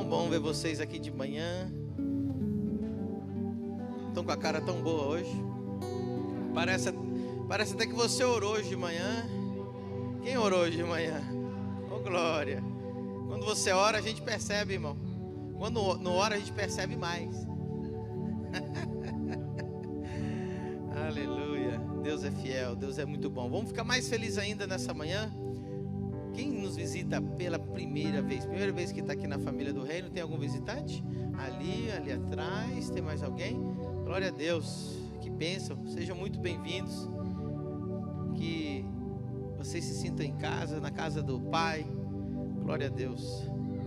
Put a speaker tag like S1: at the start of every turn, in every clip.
S1: bom ver vocês aqui de manhã. Estão com a cara tão boa hoje. Parece até que você orou hoje de manhã. Quem orou hoje de manhã? Oh, glória. Quando você ora, a gente percebe, irmão. Quando não ora, a gente percebe mais. Aleluia. Deus é fiel, Deus é muito bom. Vamos ficar mais felizes ainda nessa manhã. Quem nos visita pela primeira vez que está aqui na família do reino, tem algum visitante? Ali atrás, tem mais alguém? Glória a Deus, que bênção, sejam muito bem-vindos, que vocês se sintam em casa, na casa do Pai, glória a Deus.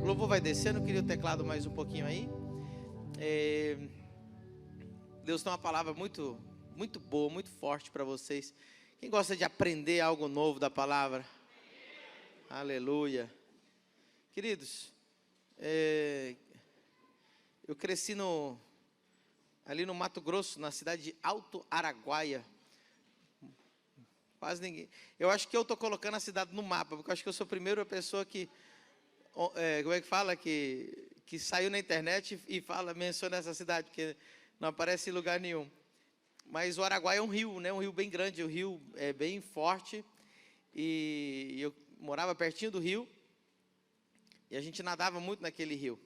S1: O louvor vai descendo, eu queria o teclado mais um pouquinho aí. Deus tem uma palavra muito, muito boa, muito forte para vocês. Quem gosta de aprender algo novo da palavra? Aleluia. Queridos, eu cresci ali no Mato Grosso, na cidade de Alto Araguaia. Quase ninguém. Eu acho que eu estou colocando a cidade no mapa, porque eu acho que eu sou a primeira pessoa que, como é que fala, que saiu na internet e menciona essa cidade, porque não aparece em lugar nenhum. Mas o Araguaia é um rio, né? Um rio bem grande, um rio bem forte. E eu morava pertinho do rio, e a gente nadava muito naquele rio.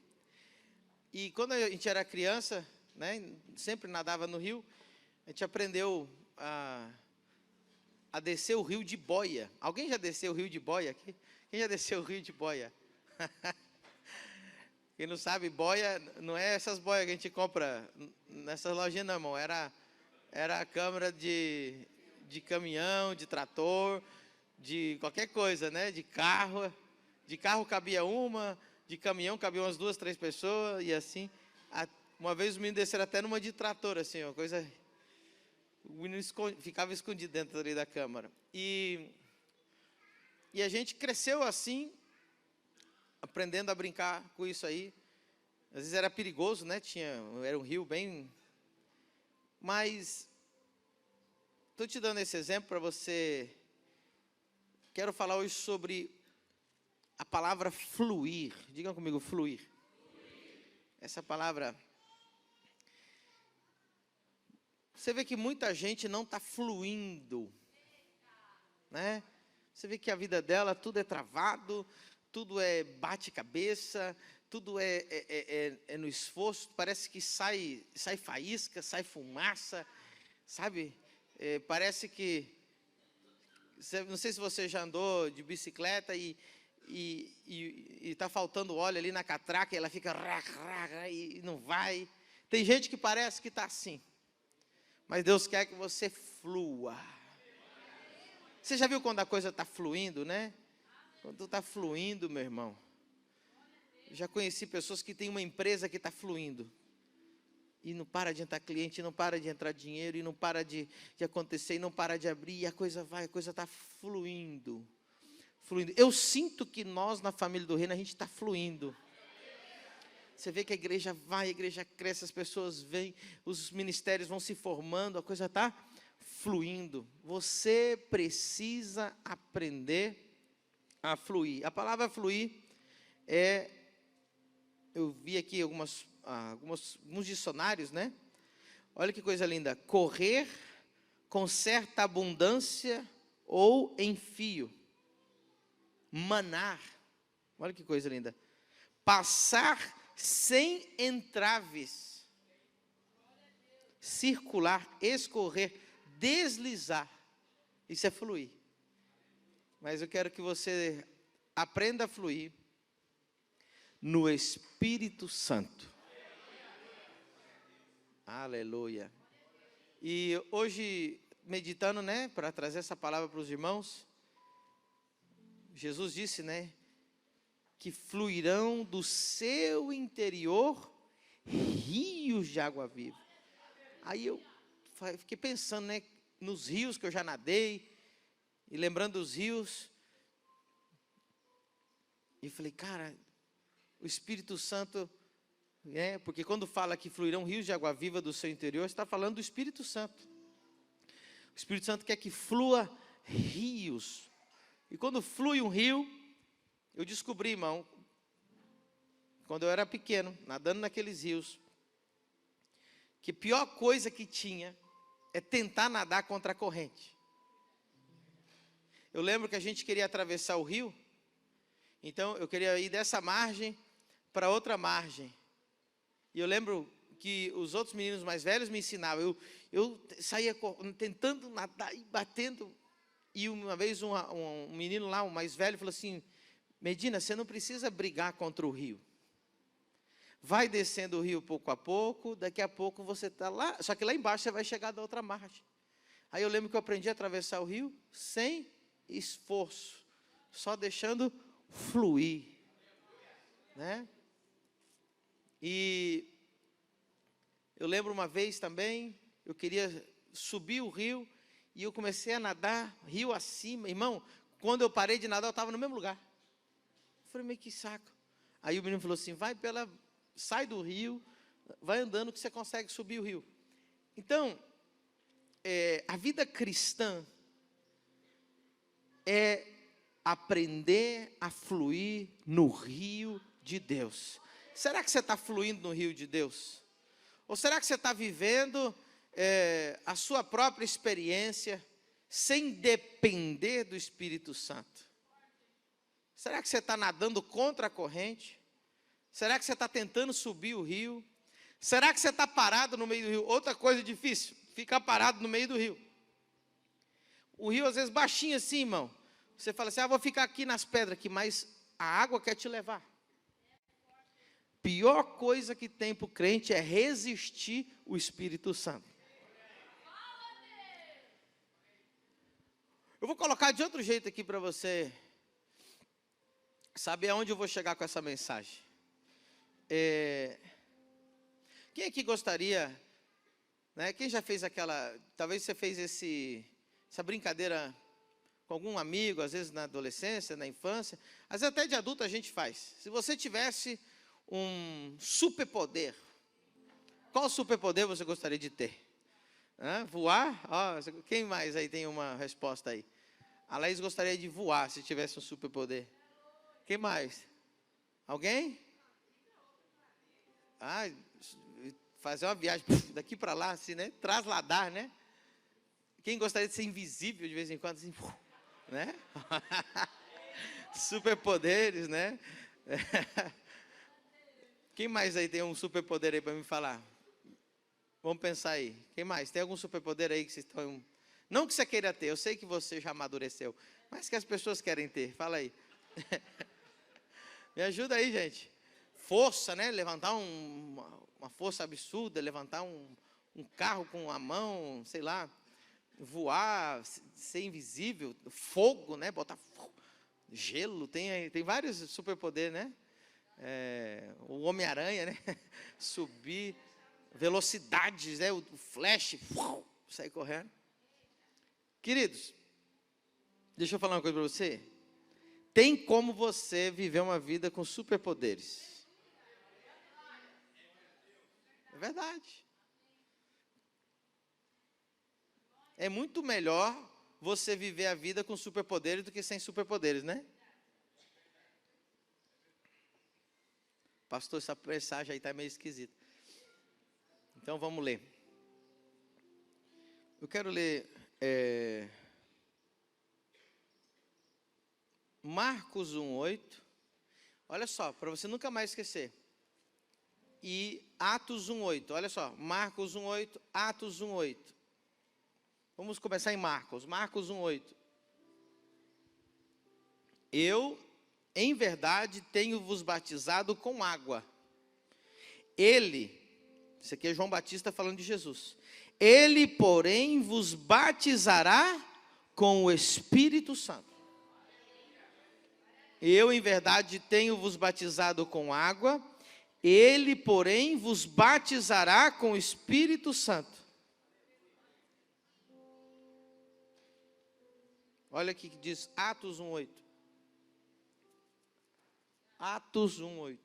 S1: E quando a gente era criança, né, sempre nadava no rio, a gente aprendeu a descer o rio de boia. Alguém já desceu o rio de boia aqui? Quem já desceu o rio de boia? Quem não sabe, boia não é essas boias que a gente compra nessas lojinhas, não, irmão. Era a câmara de caminhão, de trator, de qualquer coisa, né? De carro cabia uma, de caminhão cabia umas 2, 3 pessoas, e assim. Uma vez os meninos desceram até numa de trator, assim, uma coisa. O menino ficava escondido dentro ali da câmara. E a gente cresceu assim, aprendendo a brincar com isso aí. Às vezes era perigoso, né? Era um rio bem. Mas estou te dando esse exemplo para você. Quero falar hoje sobre a palavra fluir. Digam comigo, fluir. Essa palavra. Você vê que muita gente não está fluindo, né? Você vê que a vida dela, tudo é travado, tudo é bate-cabeça, tudo é no esforço, parece que sai faísca, sai fumaça, sabe? Parece que, não sei se você já andou de bicicleta e está faltando óleo ali na catraca, e ela fica e não vai. Tem gente que parece que está assim. Mas Deus quer que você flua. Você já viu quando a coisa está fluindo, né? Quando está fluindo, meu irmão. Já conheci pessoas que têm uma empresa que está fluindo. E não para de entrar cliente, não para de entrar dinheiro, e não para de acontecer, e não para de abrir, e a coisa está fluindo. Eu sinto que nós, na família do reino, a gente está fluindo. Você vê que a igreja vai, a igreja cresce, as pessoas vêm, os ministérios vão se formando, a coisa está fluindo. Você precisa aprender a fluir. A palavra fluir eu vi aqui alguns dicionários, né? Olha que coisa linda. Correr com certa abundância ou em fio. Manar. Olha que coisa linda. Passar sem entraves, circular, escorrer, deslizar. Isso é fluir. Mas eu quero que você aprenda a fluir no Espírito Santo. Aleluia. E hoje, meditando, né, para trazer essa palavra para os irmãos, Jesus disse, né, que fluirão do seu interior rios de água viva. Aí eu fiquei pensando, né, nos rios que eu já nadei, e lembrando dos rios, e falei, cara, o Espírito Santo, porque quando fala que fluirão rios de água viva do seu interior, está falando do Espírito Santo. O Espírito Santo quer que flua rios. E quando flui um rio, eu descobri, irmão, quando eu era pequeno, nadando naqueles rios, que a pior coisa que tinha é tentar nadar contra a corrente. Eu lembro que a gente queria atravessar o rio, então eu queria ir dessa margem para outra margem. E eu lembro que os outros meninos mais velhos me ensinavam. Eu saía tentando nadar e batendo. E uma vez um menino lá, o mais velho, falou assim: Medina, você não precisa brigar contra o rio. Vai descendo o rio pouco a pouco, daqui a pouco você está lá. Só que lá embaixo você vai chegar da outra margem. Aí eu lembro que eu aprendi a atravessar o rio sem esforço, só deixando fluir, né? E eu lembro uma vez também, eu queria subir o rio, e eu comecei a nadar, rio acima. Irmão, quando eu parei de nadar, eu estava no mesmo lugar. Eu falei, meio que saco. Aí o menino falou assim, sai do rio, vai andando que você consegue subir o rio. Então, a vida cristã é aprender a fluir no rio de Deus. Será que você está fluindo no rio de Deus? Ou será que você está vivendo a sua própria experiência sem depender do Espírito Santo? Será que você está nadando contra a corrente? Será que você está tentando subir o rio? Será que você está parado no meio do rio? Outra coisa difícil, ficar parado no meio do rio. O rio às vezes baixinho assim, irmão. Você fala assim, vou ficar aqui nas pedras aqui, mas a água quer te levar. Pior coisa que tem para o crente é resistir o Espírito Santo. Eu vou colocar de outro jeito aqui para você saber aonde eu vou chegar com essa mensagem. Quem aqui gostaria, né, quem já fez talvez você fez essa brincadeira com algum amigo, às vezes na adolescência, na infância, às vezes até de adulto a gente faz. Se você tivesse um superpoder, qual superpoder você gostaria de ter? Voar? Quem mais aí tem uma resposta aí? A Laís gostaria de voar se tivesse um superpoder. Quem mais? Alguém? Fazer uma viagem daqui para lá, assim, né? Trasladar, né? Quem gostaria de ser invisível de vez em quando, assim, né? Superpoderes, né? Quem mais aí tem um superpoder aí para me falar? Vamos pensar aí. Quem mais? Tem algum superpoder aí que vocês estão... Não que você queira ter, eu sei que você já amadureceu, mas que as pessoas querem ter. Fala aí. Me ajuda aí, gente. Força, né? Levantar uma força absurda, levantar um carro com a mão, sei lá, voar, ser invisível, fogo, né? Botar fogo, gelo, tem vários superpoderes, né? O Homem-Aranha, né? Subir, velocidades, né? O flash, sair correndo. Queridos, deixa eu falar uma coisa para você. Tem como você viver uma vida com superpoderes. É verdade. É muito melhor você viver a vida com superpoderes do que sem superpoderes, né? Pastor, essa mensagem aí está meio esquisita. Então vamos ler. Eu quero ler Marcos 1:8. Olha só, para você nunca mais esquecer. E Atos 1:8. Olha só, Marcos 1:8, Atos 1:8. Vamos começar em Marcos 1:8. Eu, em verdade, tenho vos batizado com água. Isso aqui é João Batista falando de Jesus. Ele, porém, vos batizará com o Espírito Santo. Eu, em verdade, tenho vos batizado com água. Ele, porém, vos batizará com o Espírito Santo. Olha aqui que diz Atos 1:8. Atos 1:8.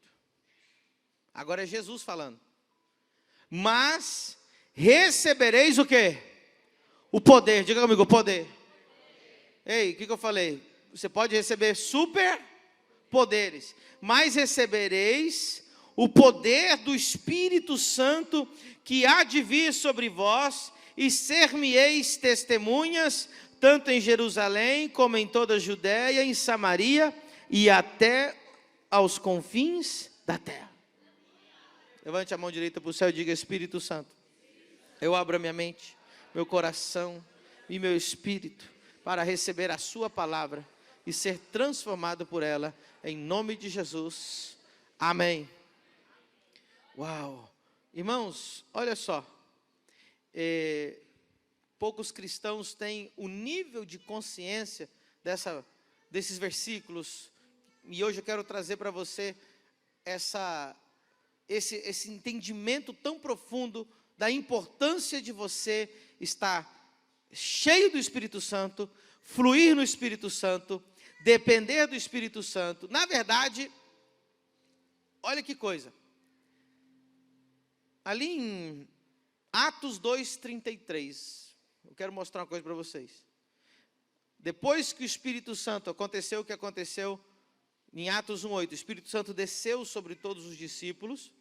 S1: Agora é Jesus falando. Mas recebereis o quê? O poder. Diga comigo, o poder. Ei, o que eu falei? Você pode receber superpoderes, mas recebereis o poder do Espírito Santo que há de vir sobre vós, e ser-me-eis testemunhas, tanto em Jerusalém, como em toda a Judéia, em Samaria, e até aos confins da terra. Levante a mão direita para o céu e diga: Espírito Santo, eu abro a minha mente, meu coração e meu espírito, para receber a sua palavra e ser transformado por ela, em nome de Jesus, amém. Uau, irmãos, olha só, poucos cristãos têm o nível de consciência desses versículos, e hoje eu quero trazer para você esse entendimento tão profundo da importância de você estar cheio do Espírito Santo, fluir no Espírito Santo, depender do Espírito Santo. Na verdade, olha que coisa, ali em Atos 2:33, eu quero mostrar uma coisa para vocês. Depois que o Espírito Santo aconteceu o que aconteceu em Atos 1:8, o Espírito Santo desceu sobre todos os discípulos,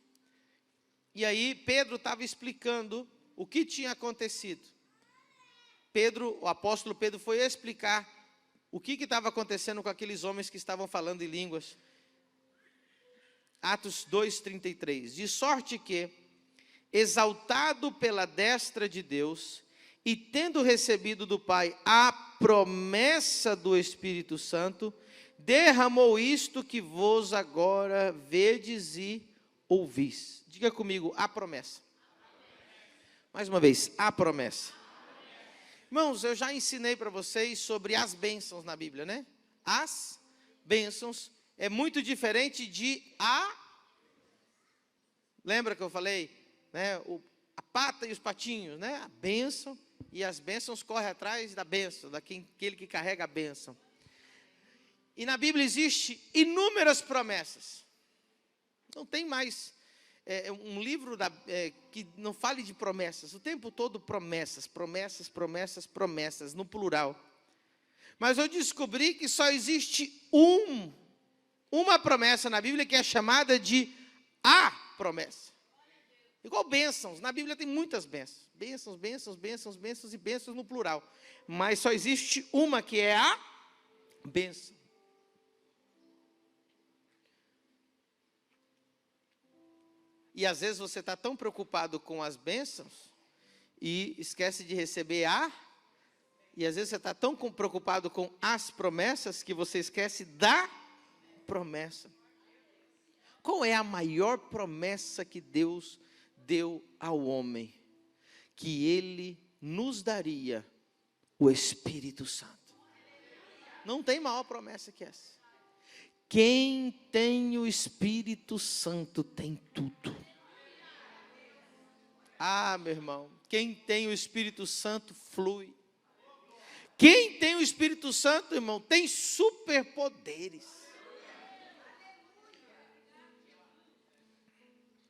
S1: e aí Pedro estava explicando o que tinha acontecido. O apóstolo Pedro foi explicar o que estava acontecendo com aqueles homens que estavam falando em línguas. Atos 2:33, de sorte que, exaltado pela destra de Deus, e tendo recebido do Pai a promessa do Espírito Santo, derramou isto que vos agora vedes e ouvis. Diga comigo, a promessa. Mais uma vez, a promessa. Irmãos, eu já ensinei para vocês sobre as bênçãos na Bíblia, né? As bênçãos é muito diferente de lembra que eu falei, né? A pata e os patinhos, né? A bênção, e as bênçãos correm atrás da bênção, daquele que carrega a bênção. E na Bíblia existe inúmeras promessas. Não tem mais um livro que não fale de promessas. O tempo todo promessas, promessas, promessas, promessas, no plural. Mas eu descobri que só existe uma promessa na Bíblia que é chamada de a promessa. Igual bênçãos. Na Bíblia tem muitas bênçãos. Bênçãos, bênçãos, bênçãos, bênçãos e bênçãos no plural. Mas só existe uma que é a bênção. E às vezes você está tão preocupado com as bênçãos e esquece de receber e às vezes você está tão preocupado com as promessas que você esquece da promessa. Qual é a maior promessa que Deus deu ao homem? Que Ele nos daria o Espírito Santo. Não tem maior promessa que essa. Quem tem o Espírito Santo tem tudo. Meu irmão, quem tem o Espírito Santo flui. Quem tem o Espírito Santo, irmão, tem superpoderes.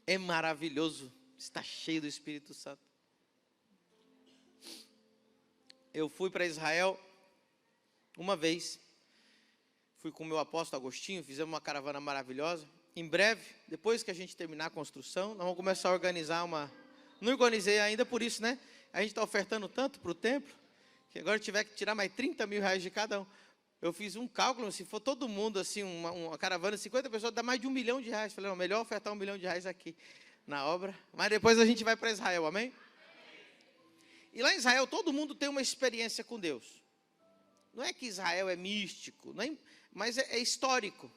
S1: É maravilhoso estar cheio do Espírito Santo. Eu fui para Israel uma vez. Fui com o meu apóstolo Agostinho, fizemos uma caravana maravilhosa. Em breve, depois que a gente terminar a construção, nós vamos começar a organizar Não organizei ainda por isso, né? A gente está ofertando tanto para o templo, que agora tiver que tirar mais 30 mil reais de cada um. Eu fiz um cálculo, se for todo mundo, assim, uma caravana de 50 pessoas, dá mais de R$1 milhão. Falei, não, melhor ofertar R$1 milhão aqui na obra. Mas depois a gente vai para Israel, amém? E lá em Israel, todo mundo tem uma experiência com Deus. Não é que Israel é místico, mas é histórico.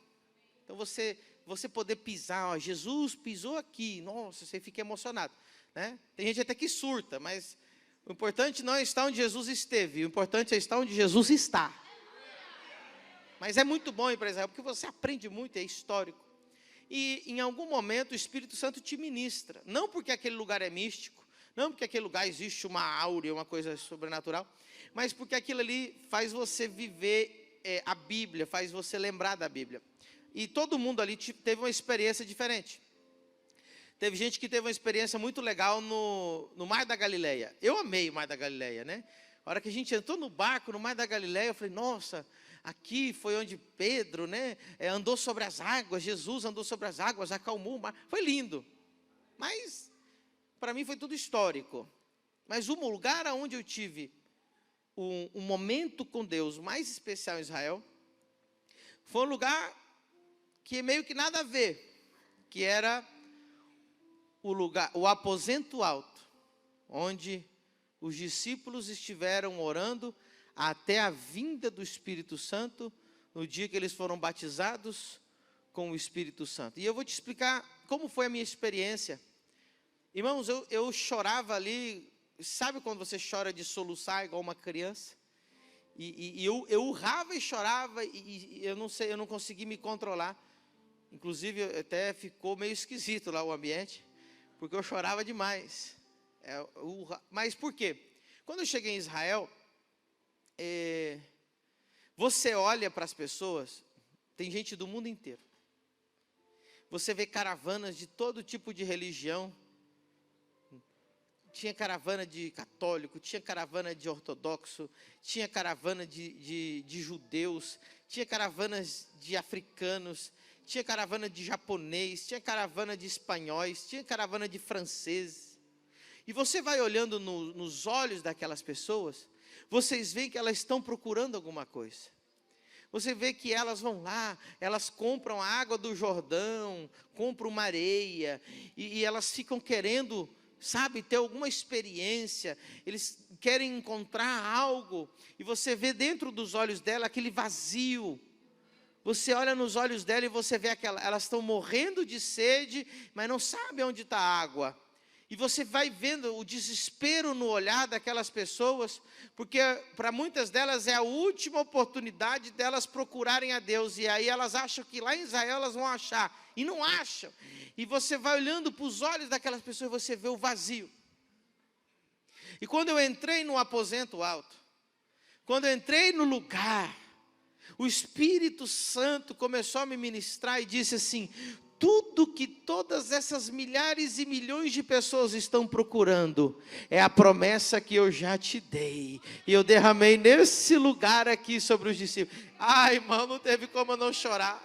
S1: Então você poder pisar, Jesus pisou aqui, nossa, você fica emocionado, né? Tem gente até que surta, mas o importante não é estar onde Jesus esteve, o importante é estar onde Jesus está. Mas é muito bom ir para Israel, porque você aprende muito, é histórico. E em algum momento o Espírito Santo te ministra, não porque aquele lugar é místico, não porque aquele lugar existe uma áurea, uma coisa sobrenatural, mas porque aquilo ali faz você viver a Bíblia, faz você lembrar da Bíblia. E todo mundo ali teve uma experiência diferente. Teve gente que teve uma experiência muito legal no Mar da Galileia. Eu amei o Mar da Galileia, né? A hora que a gente entrou no barco, no Mar da Galileia, eu falei, nossa, aqui foi onde Pedro, né, andou sobre as águas, Jesus andou sobre as águas, acalmou o mar. Foi lindo, mas para mim foi tudo histórico. Mas o lugar onde eu tive um momento com Deus mais especial em Israel, foi um lugar que meio que nada a ver, que era o aposento alto, onde os discípulos estiveram orando até a vinda do Espírito Santo, no dia que eles foram batizados com o Espírito Santo. E eu vou te explicar como foi a minha experiência. Irmãos, eu chorava ali, sabe quando você chora de soluçar igual uma criança? E eu urrava e chorava, e eu não sei, eu não consegui me controlar. Inclusive, até ficou meio esquisito lá o ambiente, porque eu chorava demais. Mas por quê? Quando eu cheguei em Israel, você olha para as pessoas, tem gente do mundo inteiro. Você vê caravanas de todo tipo de religião. Tinha caravana de católico, tinha caravana de ortodoxo, tinha caravana de judeus, tinha caravanas de africanos, tinha caravana de japonês, tinha caravana de espanhóis, tinha caravana de franceses. E você vai olhando nos olhos daquelas pessoas, vocês veem que elas estão procurando alguma coisa. Você vê que elas vão lá, elas compram a água do Jordão, compram uma areia, e elas ficam querendo, sabe, ter alguma experiência, eles querem encontrar algo, e você vê dentro dos olhos dela aquele vazio. Você olha nos olhos dela e você vê elas estão morrendo de sede, mas não sabem onde está a água. E você vai vendo o desespero no olhar daquelas pessoas, porque para muitas delas é a última oportunidade delas procurarem a Deus, e aí elas acham que lá em Israel elas vão achar, e não acham. E você vai olhando para os olhos daquelas pessoas e você vê o vazio. E quando eu entrei no aposento alto, quando eu entrei no lugar, o Espírito Santo começou a me ministrar e disse assim: tudo que todas essas milhares e milhões de pessoas estão procurando é a promessa que eu já te dei, e eu derramei nesse lugar aqui sobre os discípulos. Ai, irmão, não teve como eu não chorar.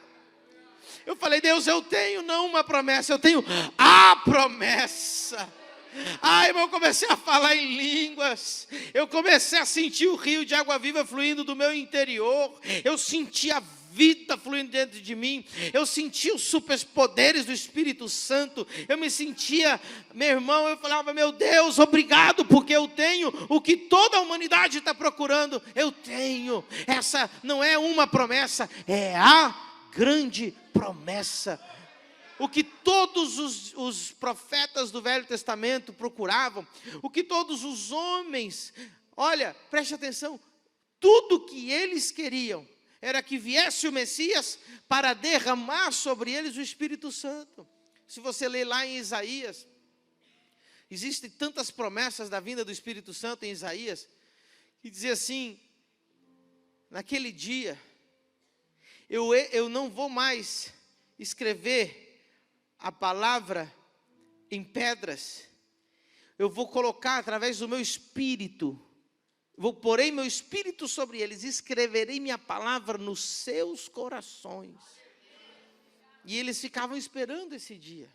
S1: Eu falei: Deus, eu tenho não uma promessa, eu tenho a promessa. Ai, irmão, eu comecei a falar em línguas, eu comecei a sentir o rio de água viva fluindo do meu interior, eu senti a vida fluindo dentro de mim, eu sentia os superpoderes do Espírito Santo, eu me sentia, meu irmão, eu falava: meu Deus, obrigado, porque eu tenho o que toda a humanidade está procurando. Eu tenho, essa não é uma promessa, é a grande promessa. O que todos os profetas do Velho Testamento procuravam, o que todos os homens, olha, preste atenção, tudo que eles queriam era que viesse o Messias para derramar sobre eles o Espírito Santo. Se você ler lá em Isaías, existem tantas promessas da vinda do Espírito Santo em Isaías, que dizia assim: naquele dia, eu não vou mais escrever a palavra em pedras, eu vou colocar através do meu Espírito, porei meu Espírito sobre eles, escreverei minha palavra nos seus corações. E eles ficavam esperando esse dia.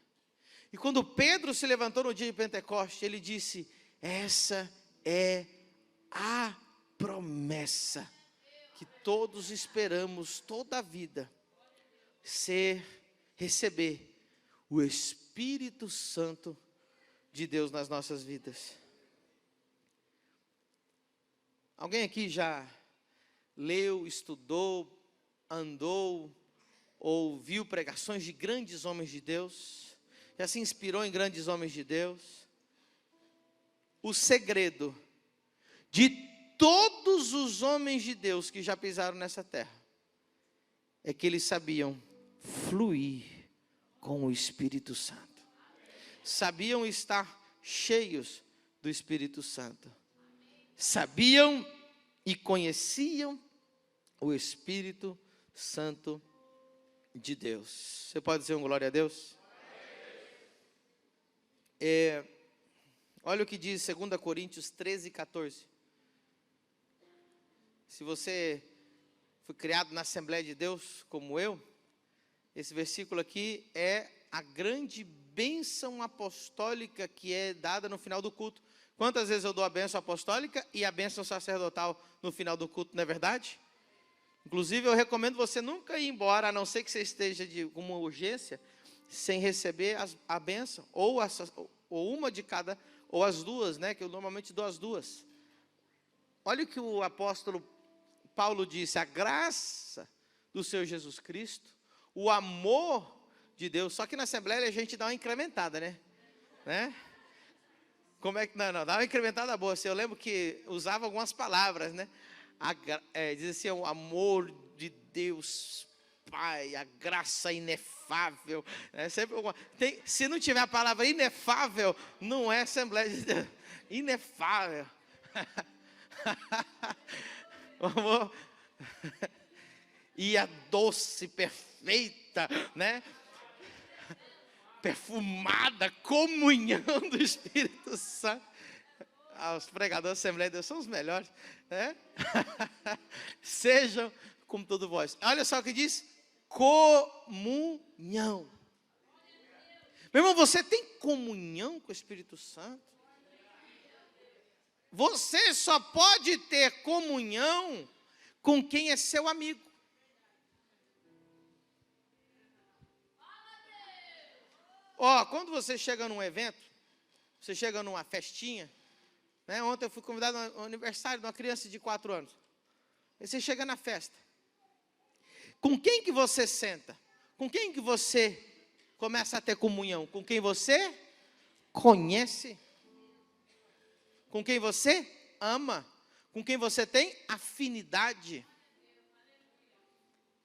S1: E quando Pedro se levantou no dia de Pentecostes, ele disse: essa é a promessa que todos esperamos toda a vida, receber o Espírito Santo de Deus nas nossas vidas. Alguém aqui já leu, estudou, andou, ouviu pregações de grandes homens de Deus? Já se inspirou em grandes homens de Deus? O segredo de todos os homens de Deus que já pisaram nessa terra é que eles sabiam fluir com o Espírito Santo. Sabiam estar cheios do Espírito Santo. Sabiam e conheciam o Espírito Santo de Deus. Você pode dizer um glória a Deus? Olha o que diz 2 Coríntios 13, 14. Se você foi criado na Assembleia de Deus, como eu, esse versículo aqui é a grande bênção apostólica que é dada no final do culto. Quantas vezes eu dou a bênção apostólica e a bênção sacerdotal no final do culto, não é verdade? Inclusive, eu recomendo você nunca ir embora, a não ser que você esteja de uma urgência, sem receber a bênção, ou uma de cada, ou as duas, né? Que eu normalmente dou as duas. Olha o que o apóstolo Paulo disse: a graça do Senhor Jesus Cristo, o amor de Deus. Só que na Assembleia a gente dá uma incrementada, né? Como é que, não, dá uma incrementada boa. Assim, eu lembro que usava algumas palavras, né? Diz assim, o amor de Deus Pai, a graça inefável, né? Sempre, se não tiver a palavra inefável, não é Assembleia de Deus. Inefável. E a doce, perfeita, né? Perfumada comunhão do Espírito Santo. Os pregadores da Assembleia de Deus são os melhores, né? Sejam como todo vós. Olha só o que diz: comunhão. Meu irmão, você tem comunhão com o Espírito Santo? Você só pode ter comunhão com quem é seu amigo. Quando você chega num evento, você chega numa festinha, né? Ontem eu fui convidado ao aniversário de uma criança de 4 anos. Aí você chega na festa. Com quem que você senta? Com quem que você começa a ter comunhão? Com quem você conhece? Com quem você ama? Com quem você tem afinidade?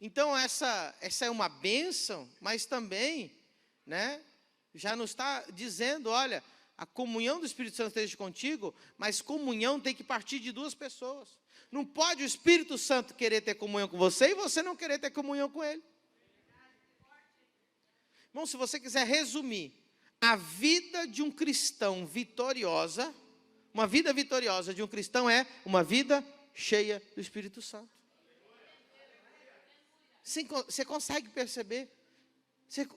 S1: Então essa é uma bênção, mas também, né, já nos está dizendo, olha, a comunhão do Espírito Santo esteja contigo, mas comunhão tem que partir de 2 pessoas. Não pode o Espírito Santo querer ter comunhão com você e você não querer ter comunhão com ele. Bom, se você quiser resumir a vida de um cristão vitoriosa, uma vida vitoriosa de um cristão é uma vida cheia do Espírito Santo. Você consegue perceber?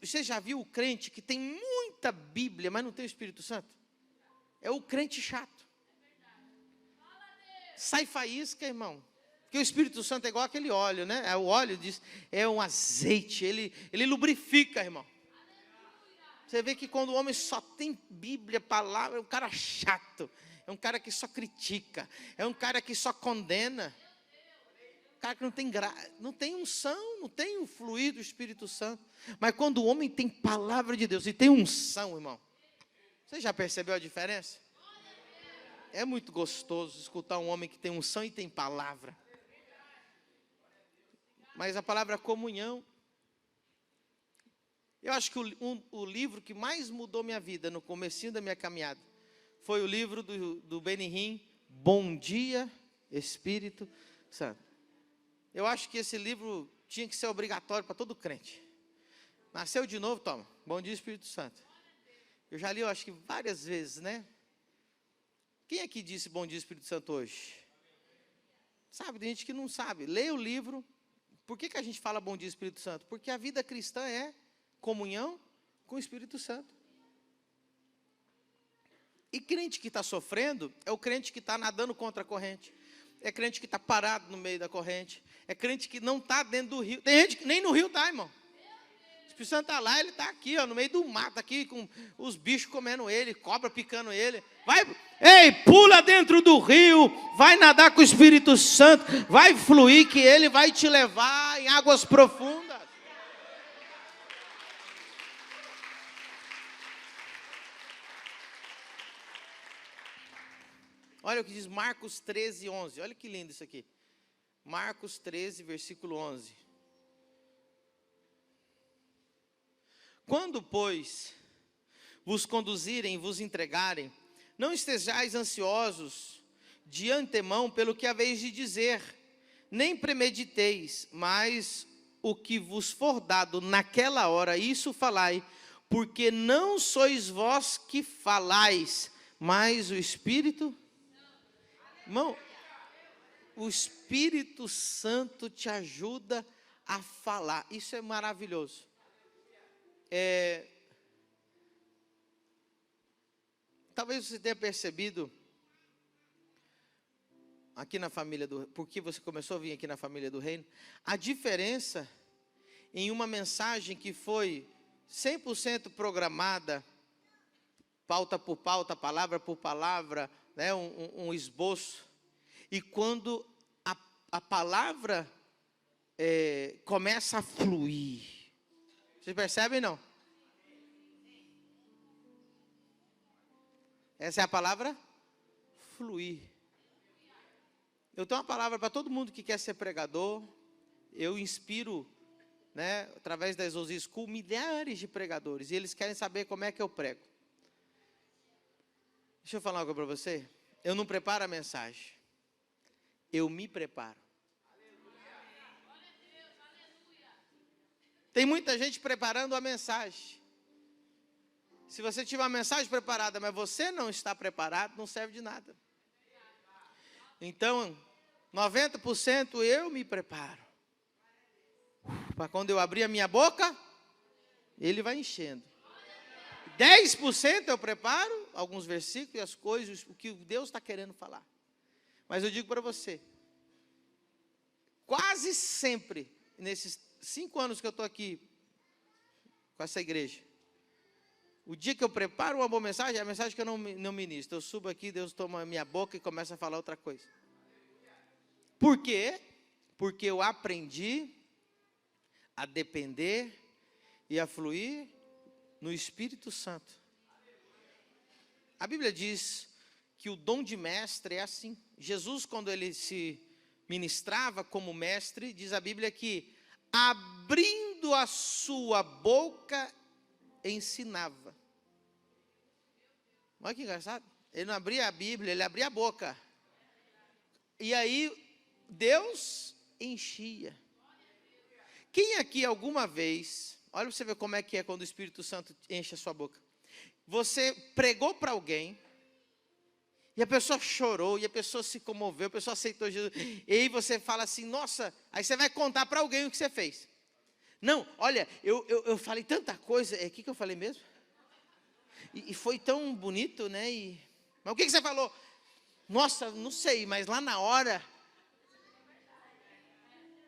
S1: Você já viu o crente que tem muita Bíblia, mas não tem o Espírito Santo? É o crente chato. Sai faísca, irmão. Porque o Espírito Santo é igual aquele óleo, né? O óleo é um azeite, ele lubrifica, irmão. Você vê que quando o homem só tem Bíblia, palavra, é um cara chato. É um cara que só critica. É um cara que só condena. Cara que não tem unção, não tem o fluir do Espírito Santo. Mas quando o homem tem palavra de Deus e tem unção, irmão, você já percebeu a diferença? É muito gostoso escutar um homem que tem unção e tem palavra. Mas a palavra comunhão, eu acho que o livro que mais mudou minha vida no comecinho da minha caminhada foi o livro do Benihim, Bom Dia, Espírito Santo. Eu acho que esse livro tinha que ser obrigatório para todo crente. Nasceu de novo, toma. Bom dia, Espírito Santo. Eu já li, eu acho que várias vezes, né? Quem aqui disse bom dia, Espírito Santo hoje? Sabe, tem gente que não sabe. Leia o livro. Por que a gente fala bom dia, Espírito Santo? Porque a vida cristã é comunhão com o Espírito Santo. E crente que está sofrendo é o crente que está nadando contra a corrente. É crente que está parado no meio da corrente. É crente que não está dentro do rio. Tem gente que nem no rio está, irmão. O Espírito Santo está lá, ele está aqui, no meio do mato, aqui, com os bichos comendo ele, cobra picando ele. Pula dentro do rio, vai nadar com o Espírito Santo, vai fluir que ele vai te levar em águas profundas. Olha o que diz Marcos 13, 11. Olha que lindo isso aqui. Marcos 13, versículo 11. Quando, pois, vos conduzirem, vos entregarem, não estejais ansiosos de antemão pelo que haveis de dizer, nem premediteis, mas o que vos for dado naquela hora, isso falai, porque não sois vós que falais, mas o Espírito. Irmão, o Espírito Santo te ajuda a falar. Isso é maravilhoso. Talvez você tenha percebido aqui na família do, porque você começou a vir aqui na família do reino, a diferença em uma mensagem que foi 100% programada, pauta por pauta, palavra por palavra, né, um esboço, e quando a palavra começa a fluir. Vocês percebem, não? Essa é a palavra fluir. Eu tenho uma palavra para todo mundo que quer ser pregador. Eu inspiro, né, através da Exousia School, milhares de pregadores. E eles querem saber como é que eu prego. Deixa eu falar uma coisa para você. Eu não preparo a mensagem. Eu me preparo. Tem muita gente preparando a mensagem. Se você tiver uma mensagem preparada, mas você não está preparado, não serve de nada. Então, 90% eu me preparo. Para quando eu abrir a minha boca, ele vai enchendo. 10% eu preparo alguns versículos e as coisas, o que Deus está querendo falar. Mas eu digo para você, quase sempre, nesses 5 anos que eu estou aqui com essa igreja, o dia que eu preparo uma boa mensagem, é a mensagem que eu não ministro. Eu subo aqui, Deus toma a minha boca e começa a falar outra coisa. Por quê? Porque eu aprendi a depender e a fluir no Espírito Santo. A Bíblia diz que o dom de mestre é assim. Jesus, quando ele se ministrava como mestre, diz a Bíblia que, abrindo a sua boca, ensinava. Olha que engraçado. Ele não abria a Bíblia, ele abria a boca. E aí, Deus enchia. Quem aqui alguma vez, olha para você ver como é que é quando o Espírito Santo enche a sua boca. Você pregou para alguém, e a pessoa chorou, e a pessoa se comoveu, a pessoa aceitou Jesus. E aí você fala assim, nossa, aí você vai contar para alguém o que você fez. Não, olha, eu falei tanta coisa, o que eu falei mesmo? E foi tão bonito, né? Mas o que você falou? Nossa, não sei, mas lá na hora,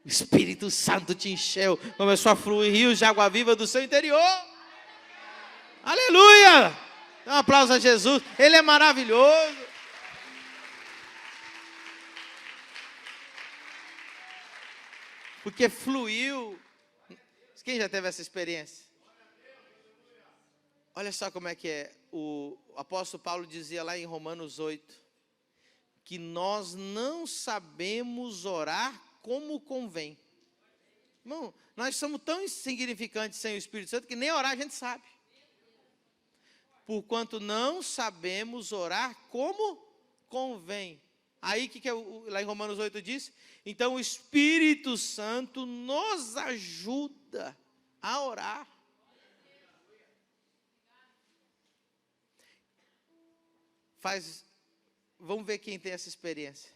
S1: o Espírito Santo te encheu, começou a fluir rios de água viva do seu interior. Aleluia! Dá um aplauso a Jesus, Ele é maravilhoso. Porque fluiu. Quem já teve essa experiência? Olha só como é que é. O apóstolo Paulo dizia lá em Romanos 8, que nós não sabemos orar como convém. Irmão, nós somos tão insignificantes sem o Espírito Santo que nem orar a gente sabe. Porquanto não sabemos orar como convém. Aí, o que lá em Romanos 8 diz? Então, o Espírito Santo nos ajuda a orar. Vamos ver quem tem essa experiência.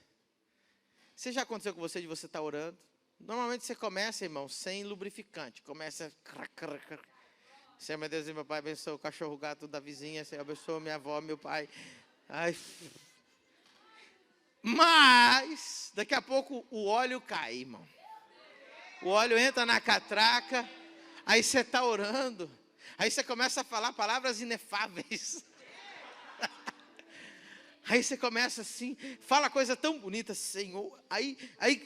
S1: Você já aconteceu com você de você estar orando? Normalmente você começa, irmão, sem lubrificante. Começa... Senhor, meu Deus e meu Pai, abençoa o cachorro, o gato da vizinha. Senhor, abençoa minha avó, meu pai. Ai. Mas, daqui a pouco, o óleo cai, irmão. O óleo entra na catraca. Aí você está orando. Aí você começa a falar palavras inefáveis. Aí você começa assim, fala coisa tão bonita, Senhor. Aí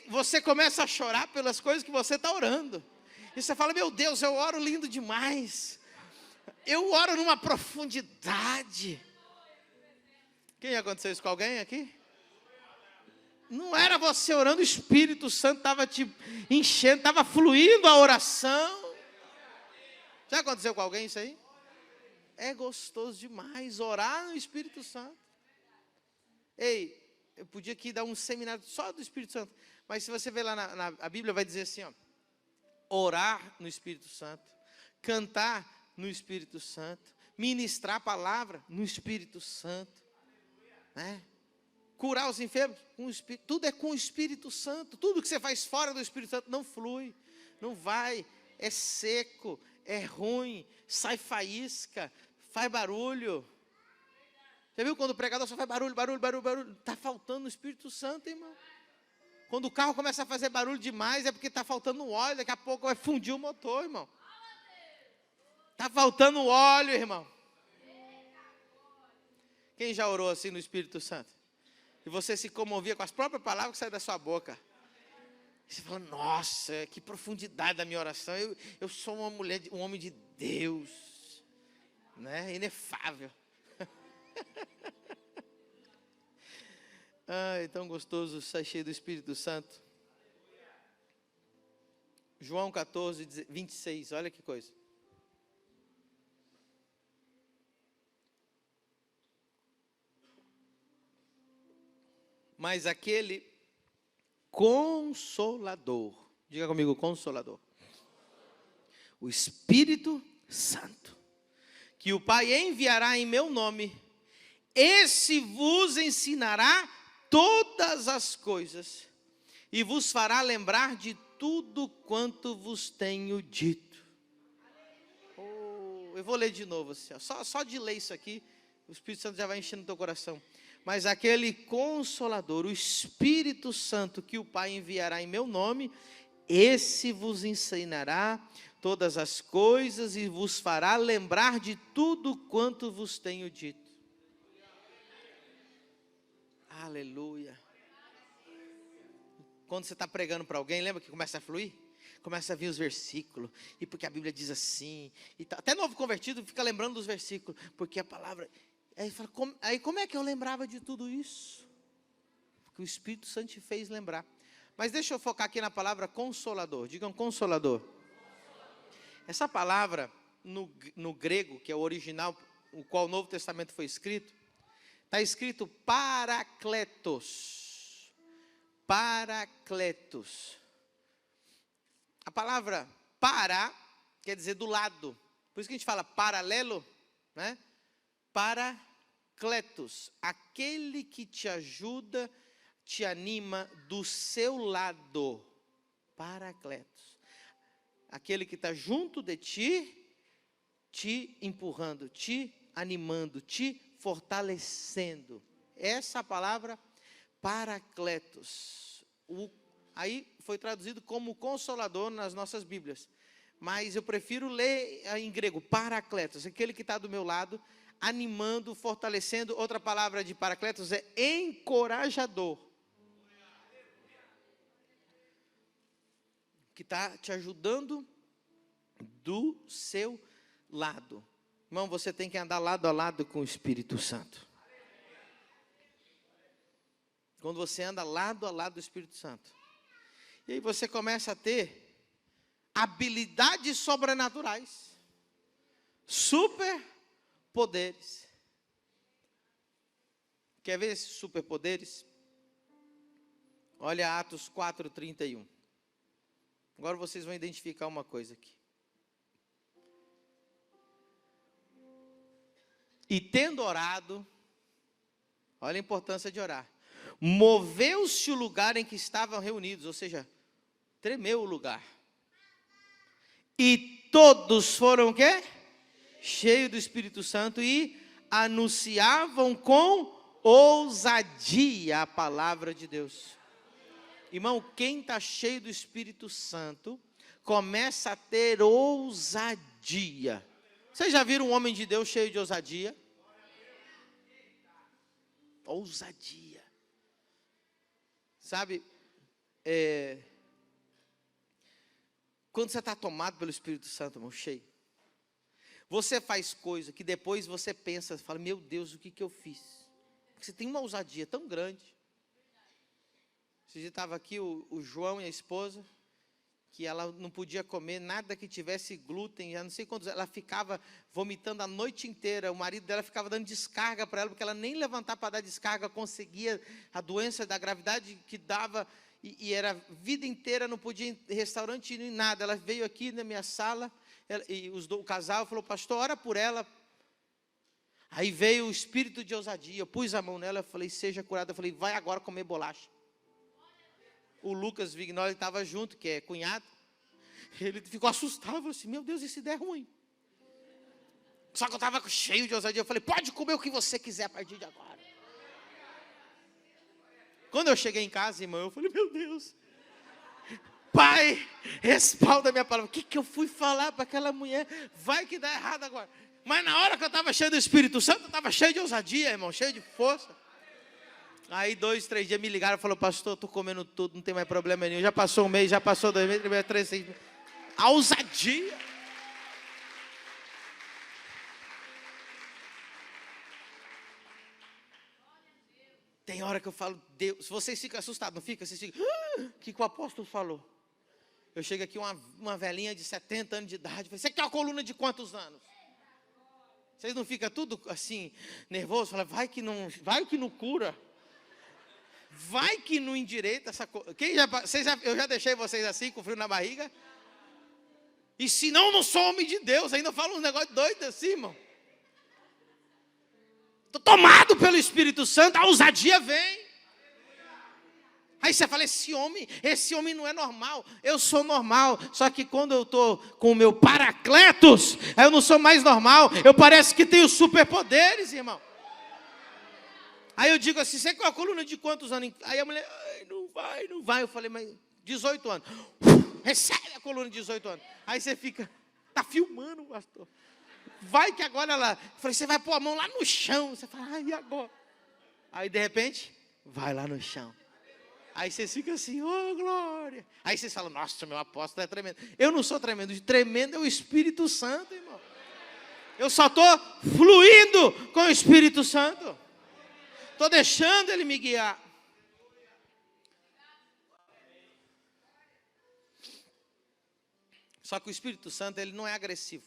S1: você começa a chorar pelas coisas que você está orando. E você fala, meu Deus, eu oro lindo demais. Eu oro numa profundidade. Quem aconteceu isso com alguém aqui? Não era você orando, o Espírito Santo estava te enchendo, estava fluindo a oração. Já aconteceu com alguém isso aí? É gostoso demais orar no Espírito Santo. Ei, eu podia aqui dar um seminário só do Espírito Santo. Mas se você ver lá a Bíblia vai dizer assim, ó, orar no Espírito Santo, cantar no Espírito Santo, ministrar a palavra no Espírito Santo, né? Curar os enfermos, tudo é com o Espírito Santo. Tudo que você faz fora do Espírito Santo não flui, não vai, é seco, é ruim, sai faísca, faz barulho. Já viu quando o pregador só faz barulho? Está faltando o Espírito Santo, irmão. Quando o carro começa a fazer barulho demais, é porque está faltando óleo, daqui a pouco vai fundir o motor, irmão. Está faltando óleo, irmão. Quem já orou assim no Espírito Santo? E você se comovia com as próprias palavras que saem da sua boca. E você fala, nossa, que profundidade da minha oração. Eu sou uma mulher, um homem de Deus, né? Inefável. Ai, tão gostoso sair cheio do Espírito Santo. João 14, 26, olha que coisa. Mas aquele Consolador, diga comigo, Consolador, o Espírito Santo, que o Pai enviará em meu nome, esse vos ensinará todas as coisas e vos fará lembrar de tudo quanto vos tenho dito. Oh, eu vou ler de novo, assim, só de ler isso aqui, o Espírito Santo já vai enchendo o teu coração. Mas aquele Consolador, o Espírito Santo, que o Pai enviará em meu nome, esse vos ensinará todas as coisas e vos fará lembrar de tudo quanto vos tenho dito. Aleluia. Quando você está pregando para alguém, lembra que começa a fluir? Começa a vir os versículos, e porque a Bíblia diz assim, e tá, até novo convertido fica lembrando dos versículos, porque a palavra... Aí fala, como é que eu lembrava de tudo isso? Porque o Espírito Santo te fez lembrar. Mas deixa eu focar aqui na palavra Consolador. Digam Consolador. Essa palavra, no grego, que é o original, o qual o Novo Testamento foi escrito, está escrito Paracletos. Paracletos. A palavra para quer dizer do lado. Por isso que a gente fala paralelo, né? Paracletos, aquele que te ajuda, te anima do seu lado. Paracletos, aquele que está junto de ti, te empurrando, te animando, te fortalecendo. Essa palavra Paracletos, aí foi traduzido como Consolador nas nossas Bíblias, mas eu prefiro ler em grego, Paracletos, aquele que está do meu lado, animando, fortalecendo. Outra palavra de Paracletos é encorajador, que está te ajudando do seu lado. Irmão, você tem que andar lado a lado com o Espírito Santo. Quando você anda lado a lado do Espírito Santo, e aí você começa a ter habilidades sobrenaturais, superpoderes. Quer ver esses superpoderes? Olha Atos 4:31. Agora vocês vão identificar uma coisa aqui. E tendo orado, olha a importância de orar, moveu-se o lugar em que estavam reunidos, ou seja, tremeu o lugar. E todos foram o quê? Cheios do Espírito Santo e anunciavam com ousadia a palavra de Deus. Irmão, quem está cheio do Espírito Santo, começa a ter ousadia. Vocês já viram um homem de Deus cheio de ousadia? Ousadia. Sabe, quando você está tomado pelo Espírito Santo, irmão, cheio, você faz coisa que depois você pensa, fala, meu Deus, o que eu fiz? Porque você tem uma ousadia tão grande. Esse dia estava aqui o João e a esposa, que ela não podia comer nada que tivesse glúten, já não sei quantos, ela ficava vomitando a noite inteira, o marido dela ficava dando descarga para ela, porque ela nem levantar para dar descarga conseguia, a doença da gravidade que dava, e era a vida inteira, não podia ir em restaurante nem nada. Ela veio aqui na minha sala, o casal falou, pastor, ora por ela. Aí veio o espírito de ousadia, eu pus a mão nela, eu falei, seja curada. Eu falei, vai agora comer bolacha. O Lucas Vignoli estava junto, que é cunhado. Ele ficou assustado, falou assim, meu Deus, e se der ruim? Só que eu estava cheio de ousadia, eu falei, pode comer o que você quiser a partir de agora. Quando eu cheguei em casa, irmão, eu falei, meu Deus, Pai, respalda a minha palavra. O que eu fui falar para aquela mulher? Vai que dá errado agora. Mas na hora que eu estava cheio do Espírito Santo, eu estava cheio de ousadia, irmão, cheio de força. Aí 2, 3 dias me ligaram e falaram, pastor, estou comendo tudo, não tem mais problema nenhum. Já passou um mês, já passou 2 meses, 3 meses, 3, 6 meses. A ousadia. Tem hora que eu falo, Deus, vocês ficam assustados, não ficam? Vocês ficam, o que o apóstolo falou? Eu chego aqui, uma velhinha de 70 anos de idade, você quer uma coluna de quantos anos? Vocês não ficam tudo assim, nervosos? Falam, vai que não cura. Vai que não endireita essa coisa. Eu já deixei vocês assim, com frio na barriga? E se não sou homem de Deus, ainda falo uns negócios doidos assim, irmão. Estou tomado pelo Espírito Santo, a ousadia vem. Aí você fala, esse homem não é normal. Eu sou normal, só que quando eu estou com o meu Paracletos, eu não sou mais normal. Eu parece que tenho superpoderes, irmão. Aí eu digo assim, você com a coluna de quantos anos? Aí a mulher, não vai. Eu falei, mas 18 anos. Recebe a coluna de 18 anos. Aí você fica, está filmando, pastor. Vai que agora ela... Eu falei, você vai pôr a mão lá no chão. Você fala, e agora? Aí de repente, vai lá no chão. Aí vocês ficam assim, oh glória. Aí vocês falam, nossa, meu apóstolo é tremendo. Eu não sou tremendo, tremendo é o Espírito Santo, irmão. Eu só estou fluindo com o Espírito Santo. Estou deixando ele me guiar. Só que o Espírito Santo, ele não é agressivo.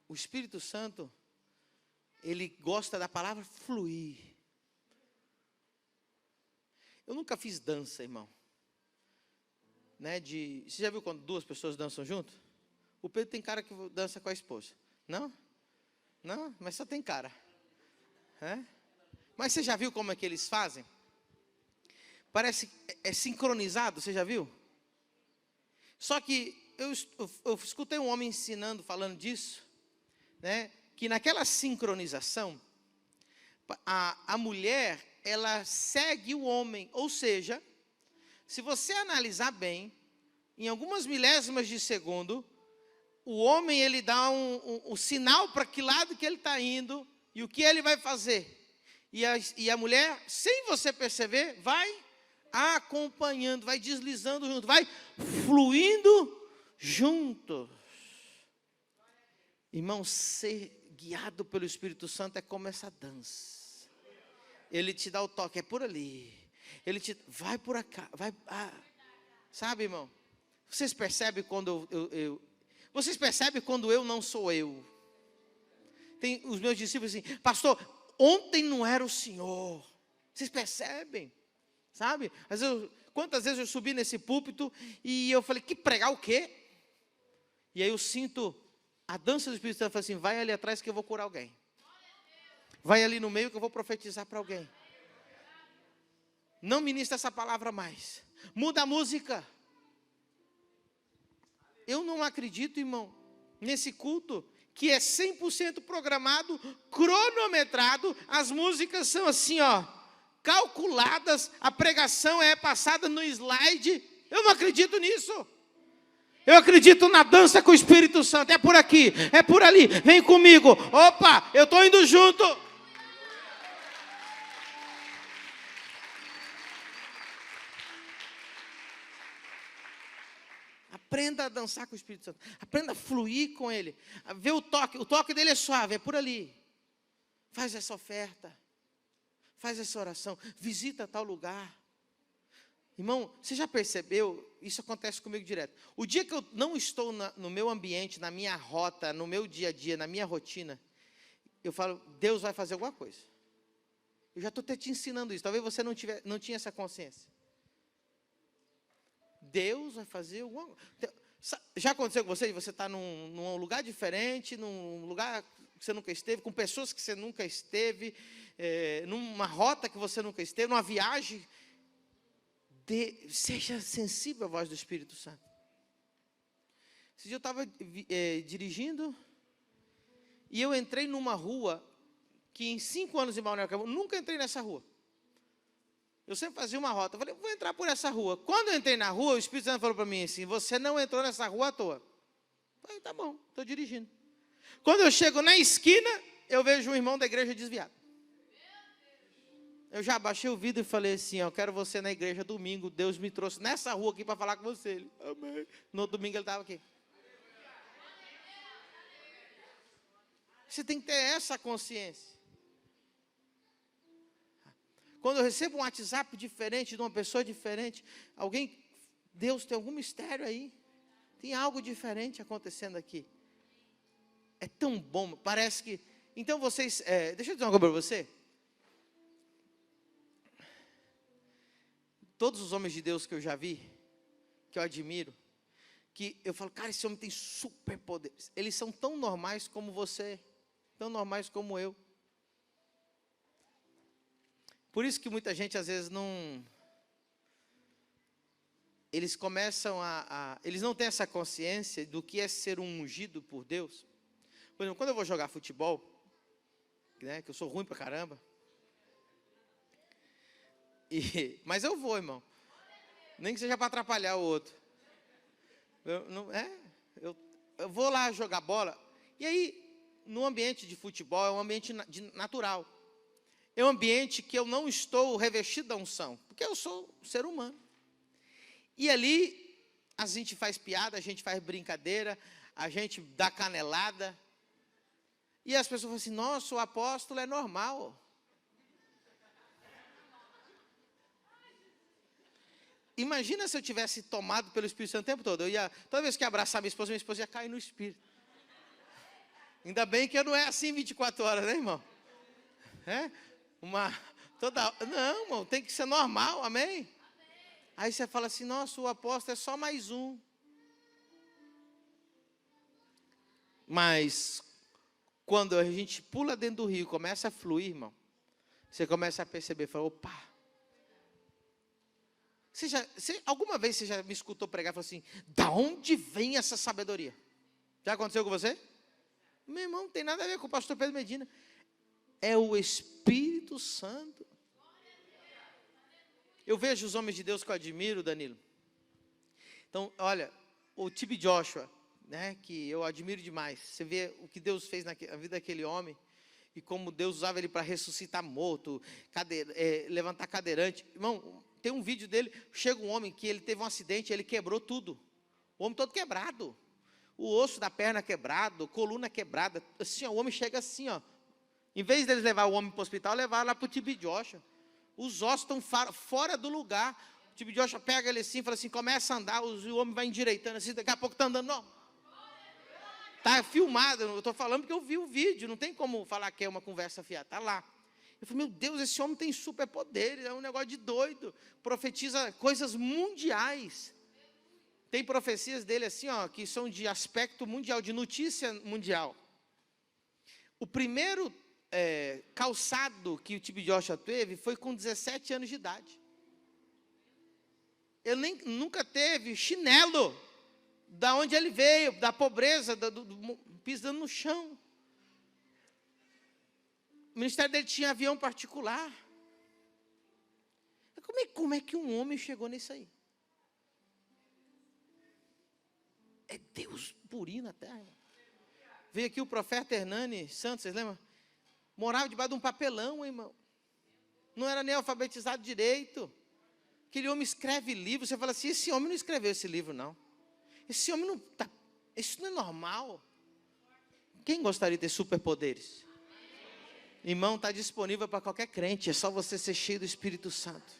S1: O Espírito Santo, ele gosta da palavra fluir. Eu nunca fiz dança, irmão. Você já viu quando 2 pessoas dançam junto? O Pedro tem cara que dança com a esposa. Não? Não? Mas só tem cara. Mas você já viu como é que eles fazem? Parece é sincronizado, você já viu? Só que eu escutei um homem ensinando, falando disso, que naquela sincronização, a mulher, ela segue o homem, ou seja, se você analisar bem, em algumas milésimas de segundo, o homem ele dá um sinal para que lado que ele está indo e o que ele vai fazer. E a mulher, sem você perceber, vai acompanhando, vai deslizando junto, vai fluindo juntos. Irmão, ser guiado pelo Espírito Santo é como essa dança. Ele te dá o toque, é por ali. Ele te vai por acá, sabe, irmão? Vocês percebem quando vocês percebem quando eu não sou eu? Tem os meus discípulos assim, pastor, ontem não era o senhor. Vocês percebem? Sabe? Quantas vezes eu subi nesse púlpito e eu falei, que pregar o quê? E aí eu sinto a dança do Espírito Santo, eu falo assim, vai ali atrás que eu vou curar alguém. Vai ali no meio que eu vou profetizar para alguém. Não ministra essa palavra mais. Muda a música. Eu não acredito, irmão, nesse culto que é 100% programado, cronometrado. As músicas são assim, calculadas. A pregação é passada no slide. Eu não acredito nisso. Eu acredito na dança com o Espírito Santo. É por aqui, é por ali. Vem comigo. Opa, eu estou indo junto. Aprenda a dançar com o Espírito Santo. Aprenda a fluir com Ele. Vê o toque. O toque dele é suave, é por ali. Faz essa oferta. Faz essa oração. Visita tal lugar. Irmão, você já percebeu? Isso acontece comigo direto. O dia que eu não estou no meu ambiente, na minha rota, no meu dia a dia, na minha rotina, eu falo, Deus vai fazer alguma coisa. Eu já estou até te ensinando isso. Talvez você não tinha essa consciência. Deus vai fazer alguma coisa. Já aconteceu com você? Você está num lugar diferente, num lugar que você nunca esteve, com pessoas que você nunca esteve, numa rota que você nunca esteve, numa viagem. Seja sensível à voz do Espírito Santo. Esse dia eu estava dirigindo e eu entrei numa rua que em 5 anos em Balneário Camboriú, nunca entrei nessa rua. Eu sempre fazia uma rota. Eu falei, vou entrar por essa rua. Quando eu entrei na rua, o Espírito Santo falou para mim assim, você não entrou nessa rua à toa. Eu falei, tá bom, estou dirigindo. Quando eu chego na esquina, eu vejo um irmão da igreja desviado. Eu já abaixei o vidro e falei assim, eu quero você na igreja domingo, Deus me trouxe nessa rua aqui para falar com você. Ele, amém. No domingo ele estava aqui. Você tem que ter essa consciência. Quando eu recebo um WhatsApp diferente, de uma pessoa diferente, Deus tem algum mistério aí. Tem algo diferente acontecendo aqui. É tão bom, parece que... Então vocês, deixa eu dizer uma coisa para você. Todos os homens de Deus que eu já vi, que eu admiro, que eu falo, cara, esse homem tem superpoderes. Eles são tão normais como você, tão normais como eu. Por isso que muita gente às vezes não... Eles começam eles não têm essa consciência do que é ser um ungido por Deus. Por exemplo, quando eu vou jogar futebol, né, que eu sou ruim pra caramba, mas eu vou, irmão. Nem que seja para atrapalhar o outro. Eu vou lá jogar bola. E aí, no ambiente de futebol, é um ambiente natural. É um ambiente que eu não estou revestido da unção. Porque eu sou um ser humano. E ali, a gente faz piada, a gente faz brincadeira, a gente dá canelada. E as pessoas falam assim, nossa, o apóstolo é normal. Imagina se eu tivesse tomado pelo Espírito Santo o tempo todo. Toda vez que abraçar minha esposa ia cair no Espírito. Ainda bem que não é assim 24 horas, né, irmão? Não, irmão, tem que ser normal, amém? Aí você fala assim, nossa, o apóstolo é só mais um. Mas, quando a gente pula dentro do rio, começa a fluir, irmão, você começa a perceber, fala, opa. Alguma vez você já me escutou pregar e falou assim, da onde vem essa sabedoria? Já aconteceu com você? Meu irmão, não tem nada a ver com o pastor Pedro Medina. É o Espírito Santo. Eu vejo os homens de Deus que eu admiro, Danilo. Então, olha, o T.B. Joshua, né, que eu admiro demais. Você vê o que Deus fez na vida daquele homem e como Deus usava ele para ressuscitar morto, levantar cadeirante. Irmão, tem um vídeo dele, chega um homem que ele teve um acidente, ele quebrou tudo. O homem todo quebrado. O osso da perna quebrado, coluna quebrada. Assim, ó, o homem chega assim, ó. Em vez deles levar o homem para o hospital, levaram lá para o T.B. Joshua. Os ossos estão fora do lugar. O T.B. Joshua pega ele assim, fala assim, começa a andar, o homem vai endireitando assim, daqui a pouco está andando, não. Está filmado, eu estou falando porque eu vi o vídeo, não tem como falar que é uma conversa fiada, está lá. Eu falei, meu Deus, esse homem tem superpoderes, é um negócio de doido, profetiza coisas mundiais. Tem profecias dele assim, ó, que são de aspecto mundial, de notícia mundial. O primeiro calçado que o T.B. Joshua teve foi com 17 anos de idade. Ele nunca teve chinelo, da onde ele veio, da pobreza, pisando no chão. O ministério dele tinha avião particular. Como é que um homem chegou nisso aí? É Deus purinho na terra. Veio aqui o profeta Hernani Santos, vocês lembram? Morava debaixo de um papelão, irmão. Não era nem alfabetizado direito. Aquele homem escreve livro. Você fala assim, esse homem não escreveu esse livro, não. Esse homem não está... Isso não é normal. Quem gostaria de ter superpoderes? Irmão, está disponível para qualquer crente. É só você ser cheio do Espírito Santo.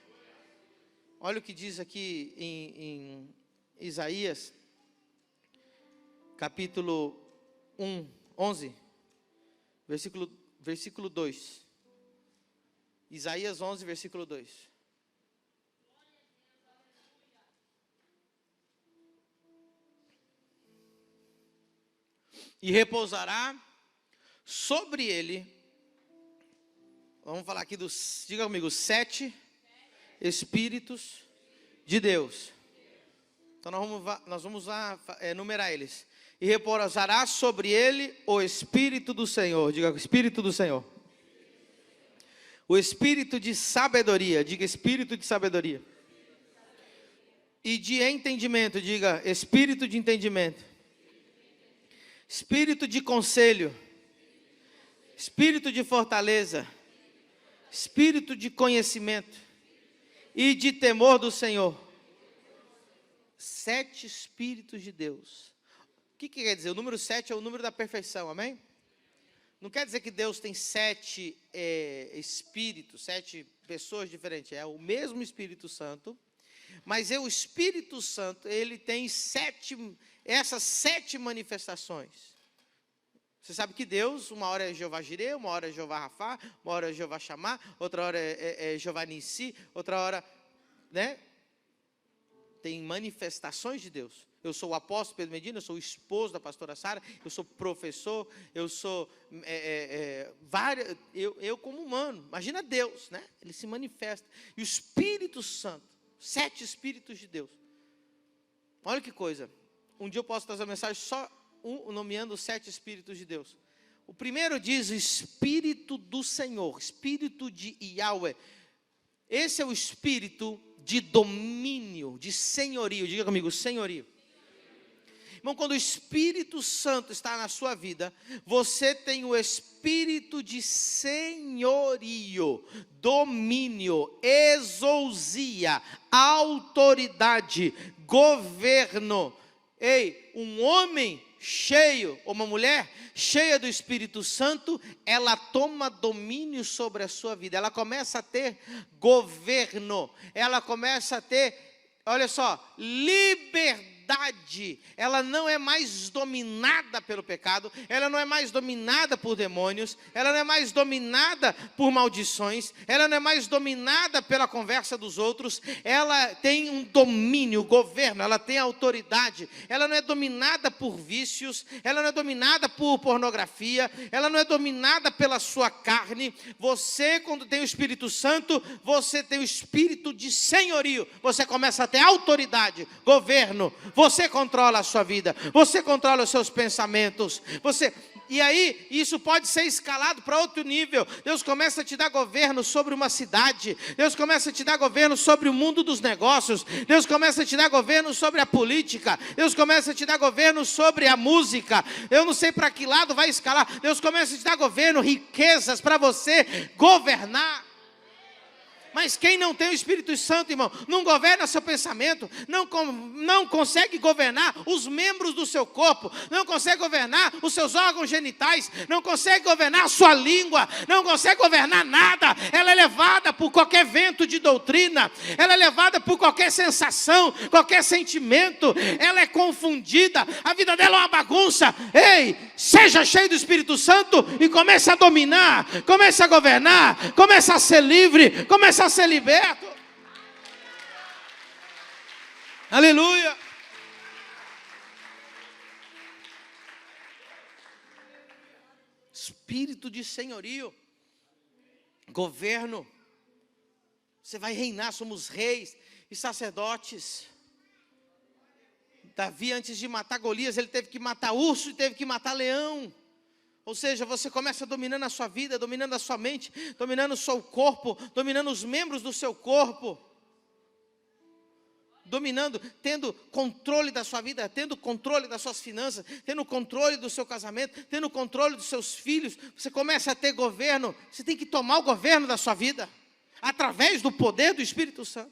S1: Olha o que diz aqui em Isaías, capítulo 11, versículo 2. Isaías 11, versículo 2. e repousará sobre ele. Vamos falar aqui dos, diga comigo, 7 Espíritos de Deus. Então nós vamos enumerar eles. E repousará sobre ele o Espírito do Senhor. Diga, Espírito do Senhor. O Espírito de sabedoria. Diga, Espírito de sabedoria. E de entendimento. Diga, Espírito de entendimento. Espírito de conselho. Espírito de fortaleza. Espírito de conhecimento. E de temor do Senhor. 7 Espíritos de Deus. O que quer dizer? O número 7 é o número da perfeição, amém? Não quer dizer que Deus tem 7 espíritos, 7 pessoas diferentes. É o mesmo Espírito Santo, mas o Espírito Santo, ele tem essas 7 manifestações. Você sabe que Deus, uma hora é Jeová Jireh, uma hora é Jeová Rafá, uma hora é Jeová Shammah, outra hora é Jeová Nissi, outra hora, né? Tem manifestações de Deus. Eu sou o apóstolo Pedro Medina, eu sou o esposo da pastora Sara, eu sou professor, eu sou eu como humano. Imagina Deus, né? Ele se manifesta. E o Espírito Santo, 7 Espíritos de Deus. Olha que coisa. Um dia eu posso trazer uma mensagem só nomeando os 7 Espíritos de Deus. O primeiro diz o Espírito do Senhor, Espírito de Yahweh. Esse é o Espírito de domínio, de senhorio. Diga comigo, senhorio. Irmão, quando o Espírito Santo está na sua vida, você tem o espírito de senhorio, domínio, exousia, autoridade, governo. Ei, um homem cheio, ou uma mulher cheia do Espírito Santo, ela toma domínio sobre a sua vida, ela começa a ter governo, ela começa a ter, olha só, liberdade. Ela não é mais dominada pelo pecado, ela não é mais dominada por demônios, ela não é mais dominada por maldições, ela não é mais dominada pela conversa dos outros, ela tem um domínio, governo, ela tem autoridade, ela não é dominada por vícios, ela não é dominada por pornografia, ela não é dominada pela sua carne. Você, quando tem o Espírito Santo, você tem o espírito de senhorio, você começa a ter autoridade, governo. Você controla a sua vida, você controla os seus pensamentos, e aí isso pode ser escalado para outro nível. Deus começa a te dar governo sobre uma cidade, Deus começa a te dar governo sobre o mundo dos negócios, Deus começa a te dar governo sobre a política, Deus começa a te dar governo sobre a música. Eu não sei para que lado vai escalar. Deus começa a te dar governo, riquezas para você governar. Mas quem não tem o Espírito Santo, irmão, não governa seu pensamento, não consegue governar os membros do seu corpo, não consegue governar os seus órgãos genitais, não consegue governar a sua língua, não consegue governar nada. Ela é levada por qualquer vento de doutrina, ela é levada por qualquer sensação, qualquer sentimento, ela é confundida, a vida dela é uma bagunça. Ei, seja cheio do Espírito Santo e comece a dominar, comece a governar, comece a ser livre, comece a ser liberto. Aleluia. Espírito de senhorio, governo. Você vai reinar, somos reis e sacerdotes. Davi, antes de matar Golias, ele teve que matar urso e teve que matar leão. Ou seja, você começa dominando a sua vida, dominando a sua mente, dominando o seu corpo, dominando os membros do seu corpo. Dominando, tendo controle da sua vida, tendo controle das suas finanças, tendo controle do seu casamento, tendo controle dos seus filhos. Você começa a ter governo, você tem que tomar o governo da sua vida, através do poder do Espírito Santo.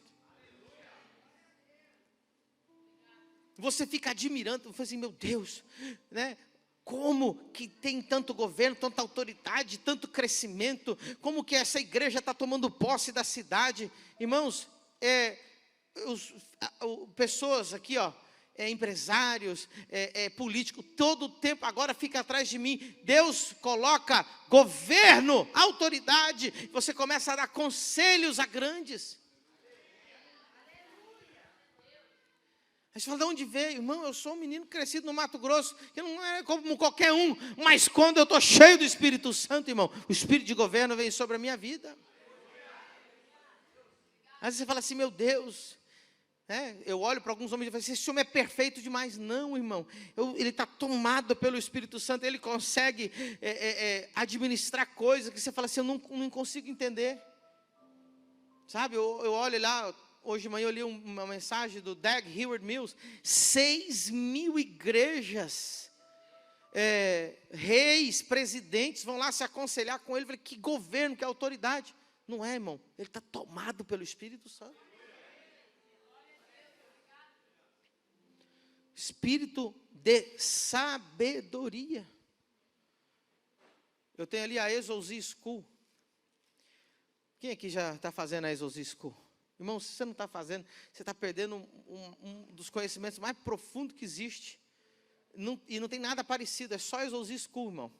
S1: Você fica admirando, você fala assim, meu Deus, né? Como que tem tanto governo, tanta autoridade, tanto crescimento, como que essa igreja está tomando posse da cidade. Irmãos, pessoas aqui, empresários, políticos, todo o tempo agora fica atrás de mim. Deus coloca governo, autoridade, você começa a dar conselhos a grandes. Aí você fala, de onde veio? Irmão, eu sou um menino crescido no Mato Grosso, que não é como qualquer um, mas quando eu estou cheio do Espírito Santo, irmão, o Espírito de governo vem sobre a minha vida. Aí você fala assim, meu Deus, eu olho para alguns homens e falo assim, esse homem é perfeito demais. Não, irmão, ele está tomado pelo Espírito Santo, ele consegue administrar coisas que você fala assim, eu não consigo entender. Sabe, eu olho lá, hoje de manhã eu li uma mensagem do Dag Heward-Mills, 6.000 igrejas, reis, presidentes, vão lá se aconselhar com ele. Eu falei, que governo, que autoridade. Não é, irmão, ele está tomado pelo Espírito Santo. Espírito de sabedoria. Eu tenho ali a Exousia School. Quem aqui já está fazendo a Exousia School? Irmão, se você não está fazendo, você está perdendo um dos conhecimentos mais profundos que existe. E não tem nada parecido, é só a Exousia School, irmão.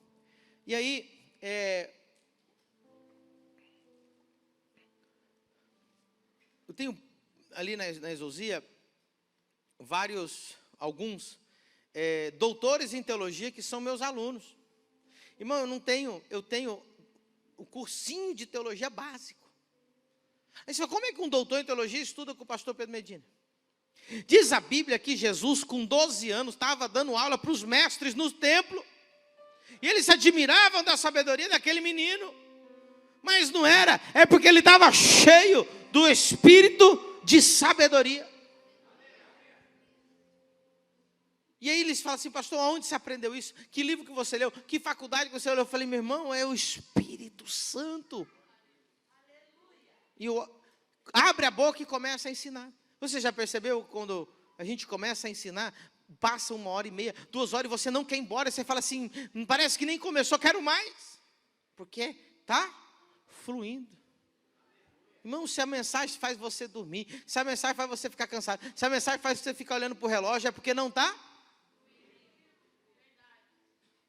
S1: E aí, eu tenho ali na Exousia alguns doutores em teologia que são meus alunos. Irmão, eu tenho o cursinho de teologia básico. Aí você fala, como é que um doutor em teologia estuda com o pastor Pedro Medina? Diz a Bíblia que Jesus, com 12 anos, estava dando aula para os mestres no templo. E eles se admiravam da sabedoria daquele menino. Mas não era, é porque ele estava cheio do espírito de sabedoria. E aí eles falam assim, pastor, onde você aprendeu isso? Que livro que você leu? Que faculdade que você leu? Eu falei, meu irmão, é o Espírito Santo. E abre a boca e começa a ensinar. Você já percebeu quando a gente começa a ensinar, passa 1h30, 2 horas e você não quer ir embora, você fala assim, parece que nem começou, quero mais. Porque está fluindo. Irmão, se a mensagem faz você dormir, se a mensagem faz você ficar cansado, se a mensagem faz você ficar olhando para o relógio, é porque não está.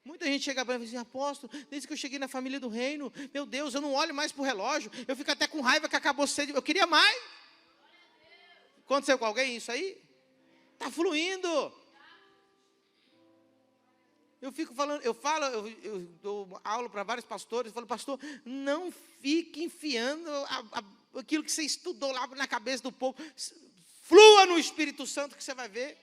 S1: Muita gente chega para mim e diz assim, apóstolo, desde que eu cheguei na família do reino, meu Deus, eu não olho mais para o relógio, eu fico até com raiva que acabou cedo, eu queria mais. Aconteceu com alguém isso aí? Está fluindo. Eu fico falando, eu dou aula para vários pastores, eu falo, pastor, não fique enfiando aquilo que você estudou lá na cabeça do povo, flua no Espírito Santo que você vai ver.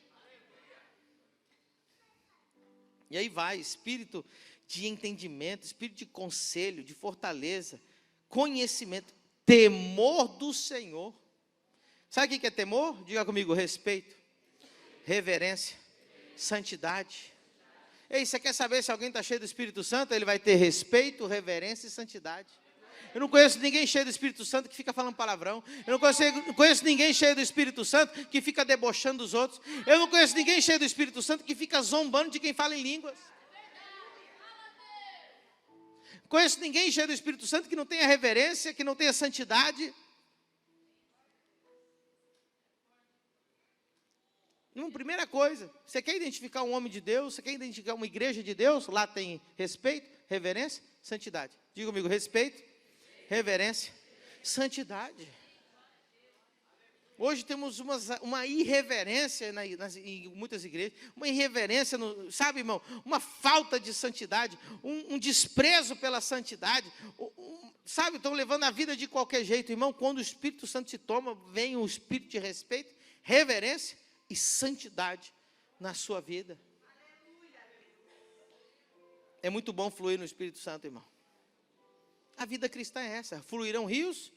S1: E aí vai, espírito de entendimento, espírito de conselho, de fortaleza, conhecimento, temor do Senhor. Sabe o que é temor? Diga comigo, respeito, reverência, santidade. Ei, você quer saber se alguém está cheio do Espírito Santo? Ele vai ter respeito, reverência e santidade. Eu não conheço ninguém cheio do Espírito Santo que fica falando palavrão. Eu não conheço ninguém cheio do Espírito Santo que fica debochando dos outros. Eu não conheço ninguém cheio do Espírito Santo que fica zombando de quem fala em línguas. Conheço ninguém cheio do Espírito Santo que não tenha reverência, que não tenha santidade. Primeira coisa, você quer identificar um homem de Deus, você quer identificar uma igreja de Deus? Lá tem respeito, reverência, santidade. Diga comigo, respeito, reverência, santidade. Hoje temos uma irreverência em muitas igrejas, uma irreverência, sabe, irmão? Uma falta de santidade, um desprezo pela santidade, sabe? Estão levando a vida de qualquer jeito, irmão. Quando o Espírito Santo se toma, vem um espírito de respeito, reverência e santidade na sua vida. É muito bom fluir no Espírito Santo, irmão. A vida cristã é essa, fluirão rios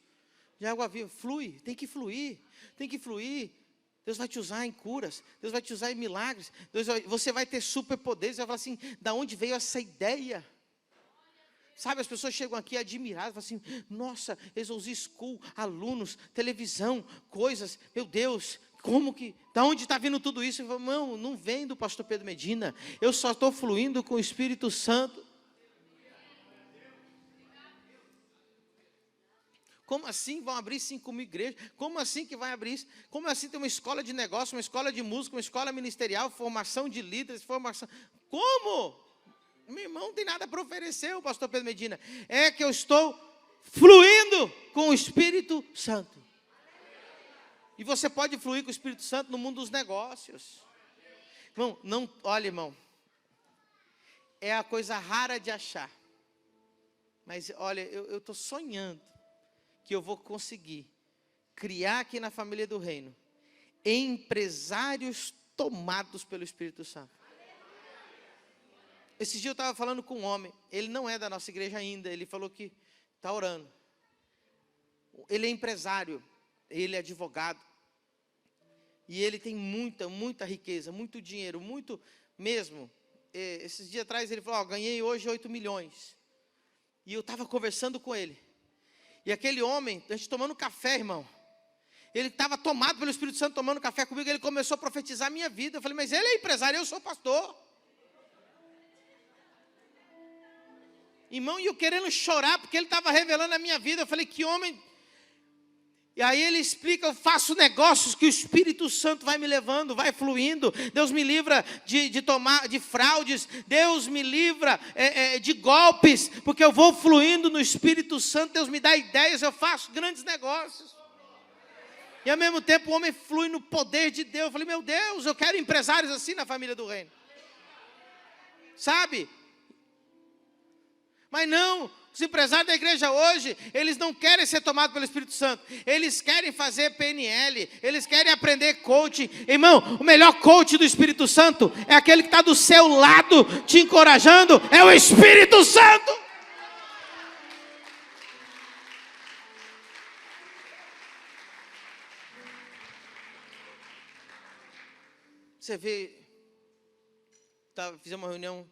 S1: de água viva, flui, tem que fluir, tem que fluir. Deus vai te usar em curas, Deus vai te usar em milagres, você vai ter superpoderes, você vai falar assim, da onde veio essa ideia? Sabe, as pessoas chegam aqui admiradas, falam assim, nossa, Exousia School, alunos, televisão, coisas, meu Deus, como que, da onde está vindo tudo isso? Eu falo, não vem do pastor Pedro Medina, eu só estou fluindo com o Espírito Santo. Como assim vão abrir 5.000 igrejas? Como assim que vai abrir isso? Como assim tem uma escola de negócio, uma escola de música, uma escola ministerial, formação de líderes, formação... Como? Meu irmão, não tem nada para oferecer, o pastor Pedro Medina. É que eu estou fluindo com o Espírito Santo. E você pode fluir com o Espírito Santo no mundo dos negócios. Irmão, olha, irmão, é a coisa rara de achar. Mas olha, eu estou sonhando que eu vou conseguir criar aqui na família do reino empresários tomados pelo Espírito Santo. Esse dia eu estava falando com um homem, ele não é da nossa igreja ainda, ele falou que está orando. Ele é empresário, ele é advogado. E ele tem muita riqueza, muito dinheiro, muito mesmo. Esses dias atrás ele falou, ganhei hoje 8 milhões. E eu estava conversando com ele. E aquele homem, a gente tomando café, irmão. Ele estava tomado pelo Espírito Santo, tomando café comigo, ele começou a profetizar a minha vida. Eu falei, mas ele é empresário, eu sou pastor. Irmão, e eu querendo chorar, porque ele estava revelando a minha vida. Eu falei, que homem. E aí ele explica, eu faço negócios que o Espírito Santo vai me levando, vai fluindo. Deus me livra de fraudes. Deus me livra de golpes, porque eu vou fluindo no Espírito Santo. Deus me dá ideias, eu faço grandes negócios. E ao mesmo tempo o homem flui no poder de Deus. Eu falei, meu Deus, eu quero empresários assim na família do reino. Sabe? Mas não, os empresários da igreja hoje, eles não querem ser tomados pelo Espírito Santo. Eles querem fazer PNL, eles querem aprender coaching. Irmão, o melhor coach do Espírito Santo é aquele que está do seu lado, te encorajando, é o Espírito Santo. Você vê, fizemos uma reunião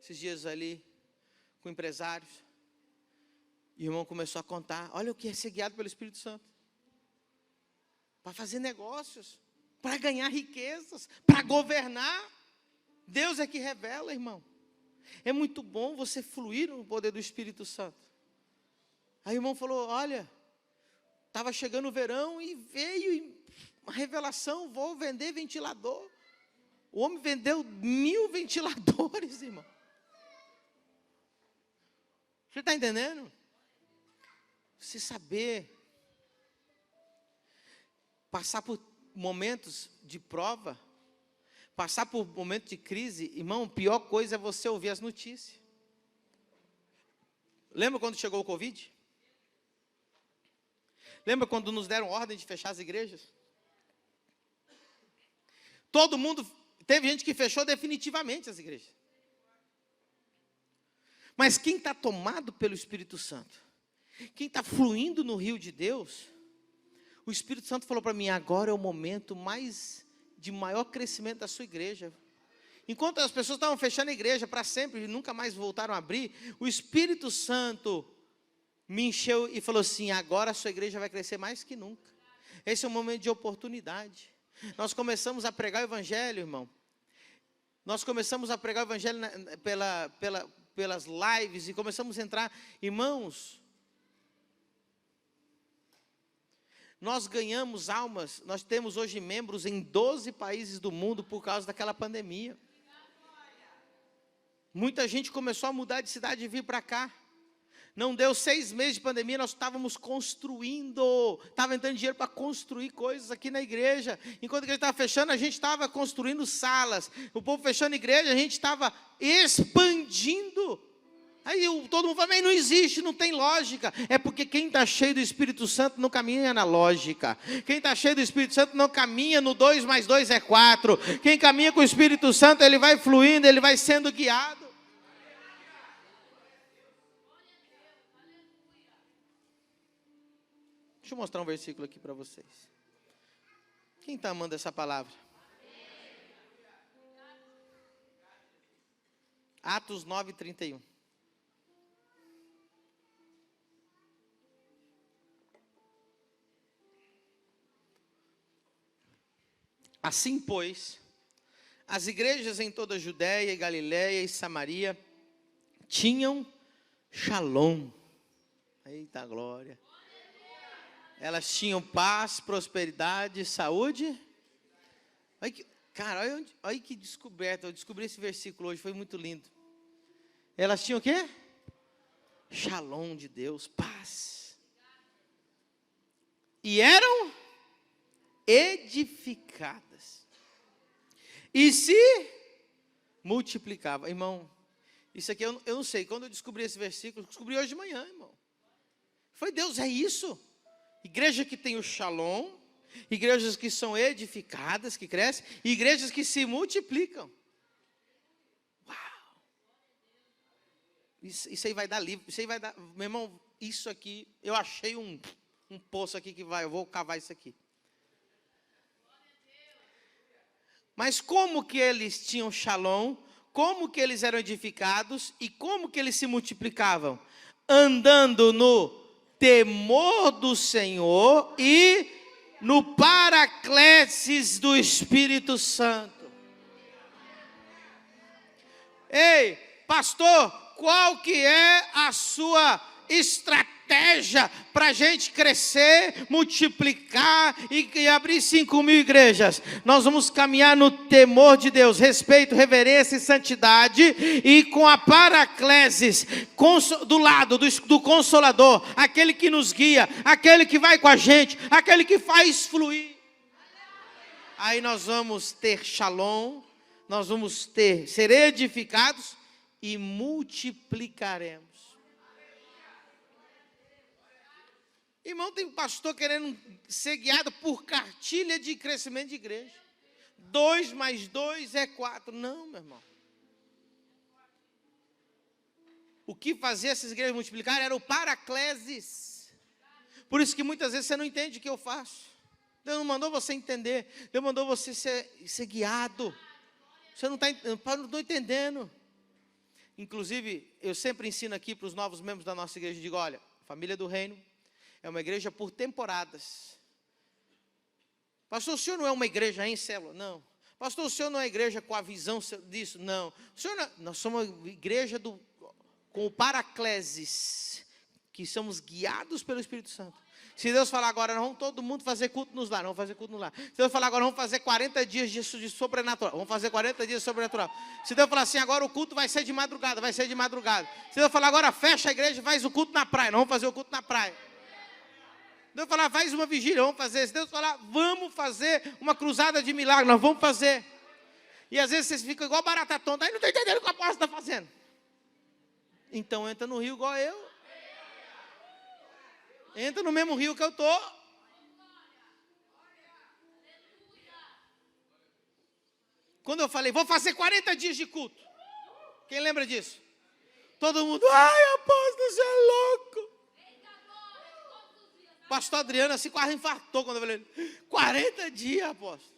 S1: esses dias ali, com empresários, e o irmão começou a contar, olha o que é ser guiado pelo Espírito Santo, para fazer negócios, para ganhar riquezas, para governar. Deus é que revela, irmão. É muito bom você fluir no poder do Espírito Santo. Aí o irmão falou, olha, estava chegando o verão e veio uma revelação, vou vender ventilador. O homem vendeu 1000 ventiladores, irmão. Você está entendendo? Você saber passar por momentos de prova, passar por momentos de crise, irmão, a pior coisa é você ouvir as notícias. Lembra quando chegou o Covid? Lembra quando nos deram ordem de fechar as igrejas? Todo mundo, teve gente que fechou definitivamente as igrejas. Mas quem está tomado pelo Espírito Santo, quem está fluindo no rio de Deus, o Espírito Santo falou para mim, agora é o momento de maior crescimento da sua igreja. Enquanto as pessoas estavam fechando a igreja para sempre e nunca mais voltaram a abrir, o Espírito Santo me encheu e falou assim, agora a sua igreja vai crescer mais que nunca. Esse é um momento de oportunidade. Nós começamos a pregar o Evangelho, irmão. Nós começamos a pregar o Evangelho pelas lives e começamos a entrar. Irmãos, nós ganhamos almas, nós temos hoje membros em 12 países do mundo por causa daquela pandemia. Muita gente começou a mudar de cidade e vir para cá. Não deu 6 meses de pandemia, nós estávamos construindo, estava entrando dinheiro para construir coisas aqui na igreja. Enquanto a igreja estava fechando, a gente estava construindo salas. O povo fechando a igreja, a gente estava expandindo. Aí todo mundo fala, mas não existe, não tem lógica. É porque quem está cheio do Espírito Santo não caminha na lógica. Quem está cheio do Espírito Santo não caminha no 2 mais 2 é 4. Quem caminha com o Espírito Santo, ele vai fluindo, ele vai sendo guiado. Deixa eu mostrar um versículo aqui para vocês. Quem está amando essa palavra? Atos 9:31. Assim, pois, as igrejas em toda a Judéia, Galiléia e Samaria tinham shalom. Eita glória. Elas tinham paz, prosperidade, saúde. Olha que descoberta. Eu descobri esse versículo hoje, foi muito lindo. Elas tinham o quê? Shalom de Deus, paz. E eram edificadas. E se multiplicava. Irmão, isso aqui eu não sei. Quando eu descobri esse versículo, descobri hoje de manhã, irmão. Foi Deus, é isso. Igreja que tem o shalom, igrejas que são edificadas, que crescem, e igrejas que se multiplicam. Uau! Isso aí vai dar livro, isso aí vai dar, meu irmão, isso aqui, eu achei um poço aqui eu vou cavar isso aqui. Mas como que eles tinham shalom, como que eles eram edificados e como que eles se multiplicavam? Andando no temor do Senhor e no paraclesis do Espírito Santo. Ei, pastor, qual que é a sua estratégia para a gente crescer, multiplicar e abrir 5.000 igrejas? Nós vamos caminhar no temor de Deus, respeito, reverência e santidade, e com a paraclesis do lado do Consolador, aquele que nos guia, aquele que vai com a gente, aquele que faz fluir. Aí nós vamos ter shalom, nós vamos ser edificados e multiplicaremos. Irmão, tem pastor querendo ser guiado por cartilha de crescimento de igreja. 2 mais 2 é 4. Não, meu irmão. O que fazia essas igrejas multiplicar era o paraclesis. Por isso que muitas vezes você não entende o que eu faço. Deus não mandou você entender. Deus mandou você ser guiado. Você não está entendendo. Inclusive, eu sempre ensino aqui para os novos membros da nossa igreja, digo, olha, família do reino é uma igreja por temporadas. Pastor, o senhor não é uma igreja em célula? Não. Pastor, o senhor não é igreja com a visão disso? Não. O senhor não, nós somos uma igreja com o paraclesis, que somos guiados pelo Espírito Santo. Se Deus falar agora, nós vamos todo mundo fazer culto nos lares, vamos fazer culto no lar. Se Deus falar agora, vamos fazer 40 dias de sobrenatural, vamos fazer 40 dias de sobrenatural. Se Deus falar assim, agora o culto vai ser de madrugada, vai ser de madrugada. Se Deus falar agora, fecha a igreja e faz o culto na praia, nós vamos fazer o culto na praia. Deus falar, faz uma vigília, vamos fazer. Se Deus falar, vamos fazer uma cruzada de milagre, nós vamos fazer. E às vezes vocês ficam igual barata tonta, aí não está entendendo o que o apóstolo está fazendo. Então entra no rio igual eu. Entra no mesmo rio que eu estou. Quando eu falei, vou fazer 40 dias de culto. Quem lembra disso? Todo mundo, ai apóstolo, você é louco. Pastor Adriano assim quase infartou quando eu falei, 40 dias, apóstolo.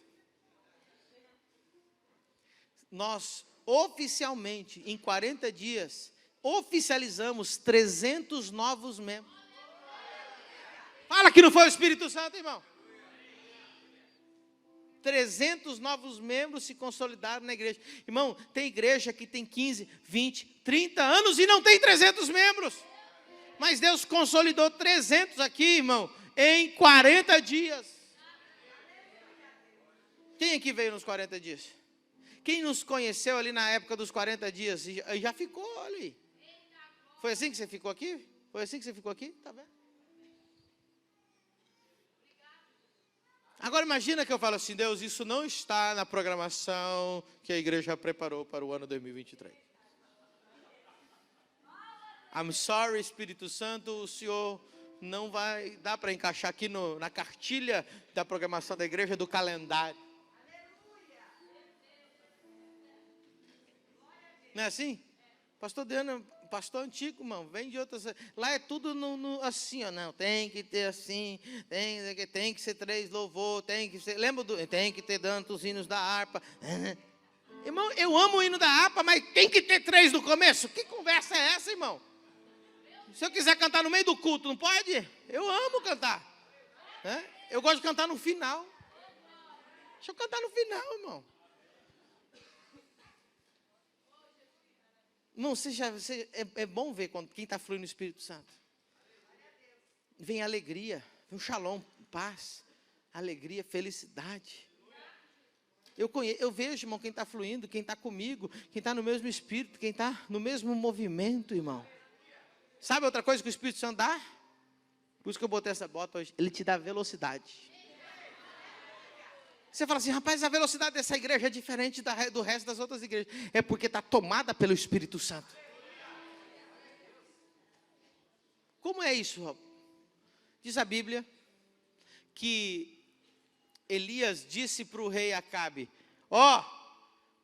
S1: Nós oficialmente, em 40 dias, oficializamos 300 novos membros. Fala que não foi o Espírito Santo, irmão. 300 novos membros se consolidaram na igreja. Irmão, tem igreja que tem 15, 20, 30 anos e não tem 300 membros. Mas Deus consolidou 300 aqui, irmão, em 40 dias. Quem aqui veio nos 40 dias? Quem nos conheceu ali na época dos 40 dias e já ficou ali? Foi assim que você ficou aqui? Foi assim que você ficou aqui? Tá vendo? Agora imagina que eu falo assim, Deus, isso não está na programação que a igreja preparou para o ano 2023. I'm sorry, Espírito Santo, o Senhor não vai dar para encaixar aqui na cartilha da programação da igreja, do calendário. Não é assim? Pastor Adriano, pastor antigo, irmão, vem de outras. Lá é tudo assim, ó. Não, tem que ter assim, tem que ser 3 louvor, tem que ser. Lembra tem que ter tantos hinos da harpa. Irmão, eu amo o hino da harpa, mas tem que ter 3 no começo. Que conversa é essa, irmão? Se eu quiser cantar no meio do culto, não pode? Eu amo cantar. Eu gosto de cantar no final. Deixa eu cantar no final, irmão. Irmão, é bom ver quem está fluindo no Espírito Santo. Vem alegria, vem um shalom, paz, alegria, felicidade. Eu vejo, irmão, quem está fluindo, quem está comigo, quem está no mesmo Espírito, quem está no mesmo movimento, irmão. Sabe outra coisa que o Espírito Santo dá? Por isso que eu botei essa bota hoje. Ele te dá velocidade. Você fala assim, rapaz, a velocidade dessa igreja é diferente do resto das outras igrejas. É porque está tomada pelo Espírito Santo. Como é isso, Rob? Diz a Bíblia que Elias disse para o rei Acabe,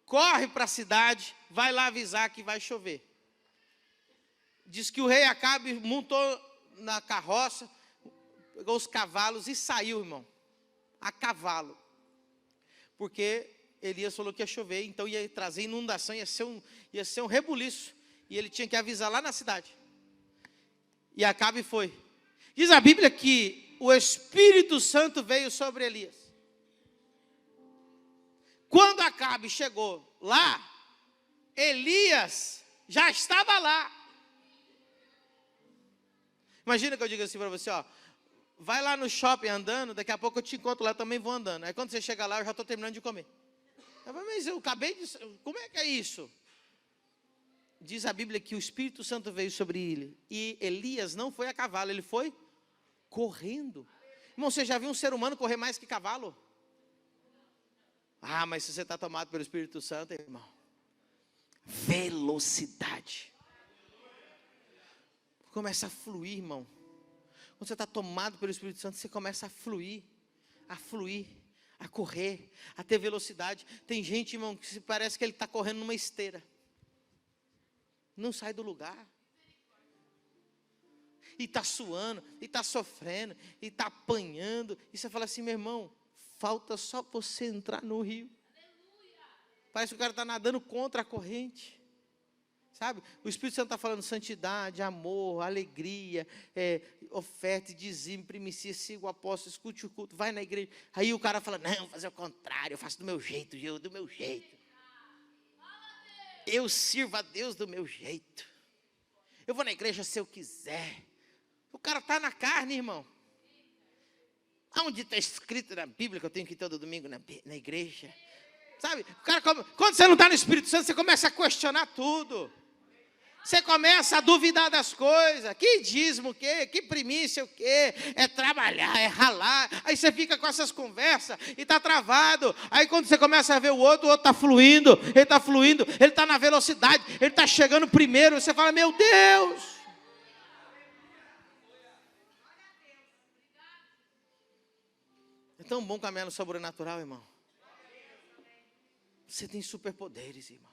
S1: corre para a cidade, vai lá avisar que vai chover. Diz que o rei Acabe montou na carroça, pegou os cavalos e saiu, irmão, a cavalo. Porque Elias falou que ia chover, então ia trazer inundação, ia ser um rebuliço. E ele tinha que avisar lá na cidade. E Acabe foi. Diz a Bíblia que o Espírito Santo veio sobre Elias. Quando Acabe chegou lá, Elias já estava lá. Imagina que eu digo assim para você, vai lá no shopping andando, daqui a pouco eu te encontro lá, também vou andando. Aí quando você chega lá, eu já estou terminando de comer. Mas eu acabei de... Como é que é isso? Diz a Bíblia que o Espírito Santo veio sobre ele. E Elias não foi a cavalo, ele foi correndo. Irmão, você já viu um ser humano correr mais que cavalo? Mas se você está tomado pelo Espírito Santo, irmão, velocidade. Começa a fluir, irmão. Quando você está tomado pelo Espírito Santo, você começa a fluir, a correr, a ter velocidade. Tem gente, irmão, que parece que ele está correndo numa esteira. Não sai do lugar. E está suando, e está sofrendo, e está apanhando. E você fala assim, meu irmão, falta só você entrar no rio. Parece que o cara está nadando contra a corrente. Sabe? O Espírito Santo está falando santidade, amor, alegria, oferta, dizime, primícia, siga o apóstolo, escute o culto, vai na igreja. Aí o cara fala, não, vou fazer o contrário, eu faço do meu jeito, eu sirvo a Deus do meu jeito. Eu vou na igreja se eu quiser. O cara está na carne, irmão. Aonde está escrito na Bíblia que eu tenho que ir todo domingo na igreja? Sabe? O cara, quando você não está no Espírito Santo, você começa a questionar tudo. Você começa a duvidar das coisas. Que dízimo o quê? Que primícia o quê? É trabalhar, é ralar. Aí você fica com essas conversas e está travado. Aí quando você começa a ver o outro está fluindo. Ele está na velocidade, ele está chegando primeiro. Você fala, meu Deus. É tão bom caminhar no sobrenatural, irmão. Você tem superpoderes, irmão.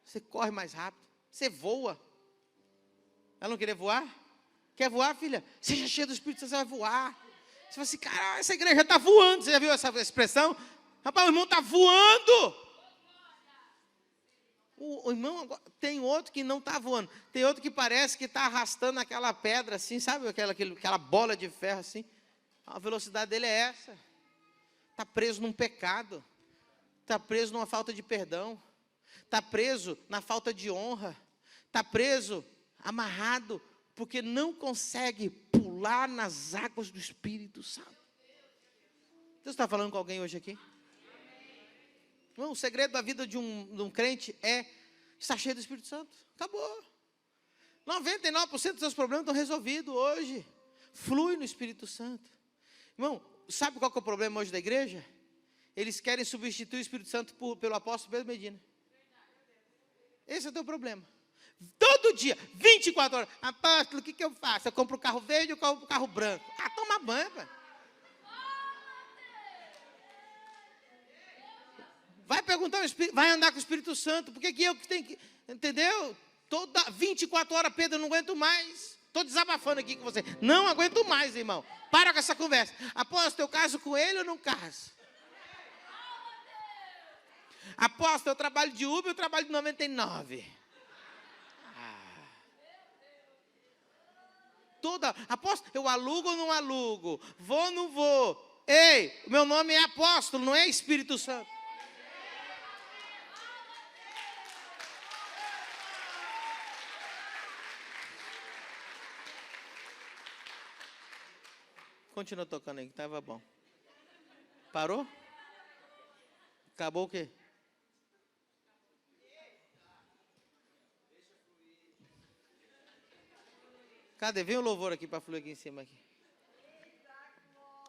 S1: Você corre mais rápido. Você voa. Ela não queria voar? Quer voar, filha? Seja cheia do Espírito Santo, você vai voar. Você fala assim, cara, essa igreja está voando. Você já viu essa expressão? Rapaz, o irmão está voando. O irmão, tem outro que não está voando. Tem outro que parece que está arrastando aquela pedra assim, sabe? Aquela bola de ferro assim. A velocidade dele é essa. Está preso num pecado. Está preso numa falta de perdão. Está preso na falta de honra. Está preso, amarrado, porque não consegue pular nas águas do Espírito Santo. Deus está falando com alguém hoje aqui? Não, o segredo da vida de um crente é estar cheio do Espírito Santo. Acabou. 99% dos seus problemas estão resolvidos hoje. Flui no Espírito Santo. Irmão, sabe qual que é o problema hoje da igreja? Eles querem substituir o Espírito Santo pelo apóstolo Pedro Medina. Esse é o teu problema. Todo dia, 24 horas. Apóstolo, o que eu faço? Eu compro o carro verde ou compro o carro branco? Toma banho, pai. Vai perguntar ao Espírito, vai andar com o Espírito Santo. Por que eu que tenho que... Entendeu? 24 horas, Pedro, eu não aguento mais. Estou desabafando aqui com você. Não aguento mais, irmão. Para com essa conversa. Apóstolo, eu caso com ele ou não caso? Apóstolo, eu trabalho de Uber, eu trabalho de 99. Apóstolo, eu alugo ou não alugo? Vou ou não vou? Ei, o meu nome é apóstolo, não é Espírito Santo. Continua tocando aí, que estava bom. Parou? Acabou o quê? Cadê? Vem o louvor aqui para fluir aqui em cima. Aqui.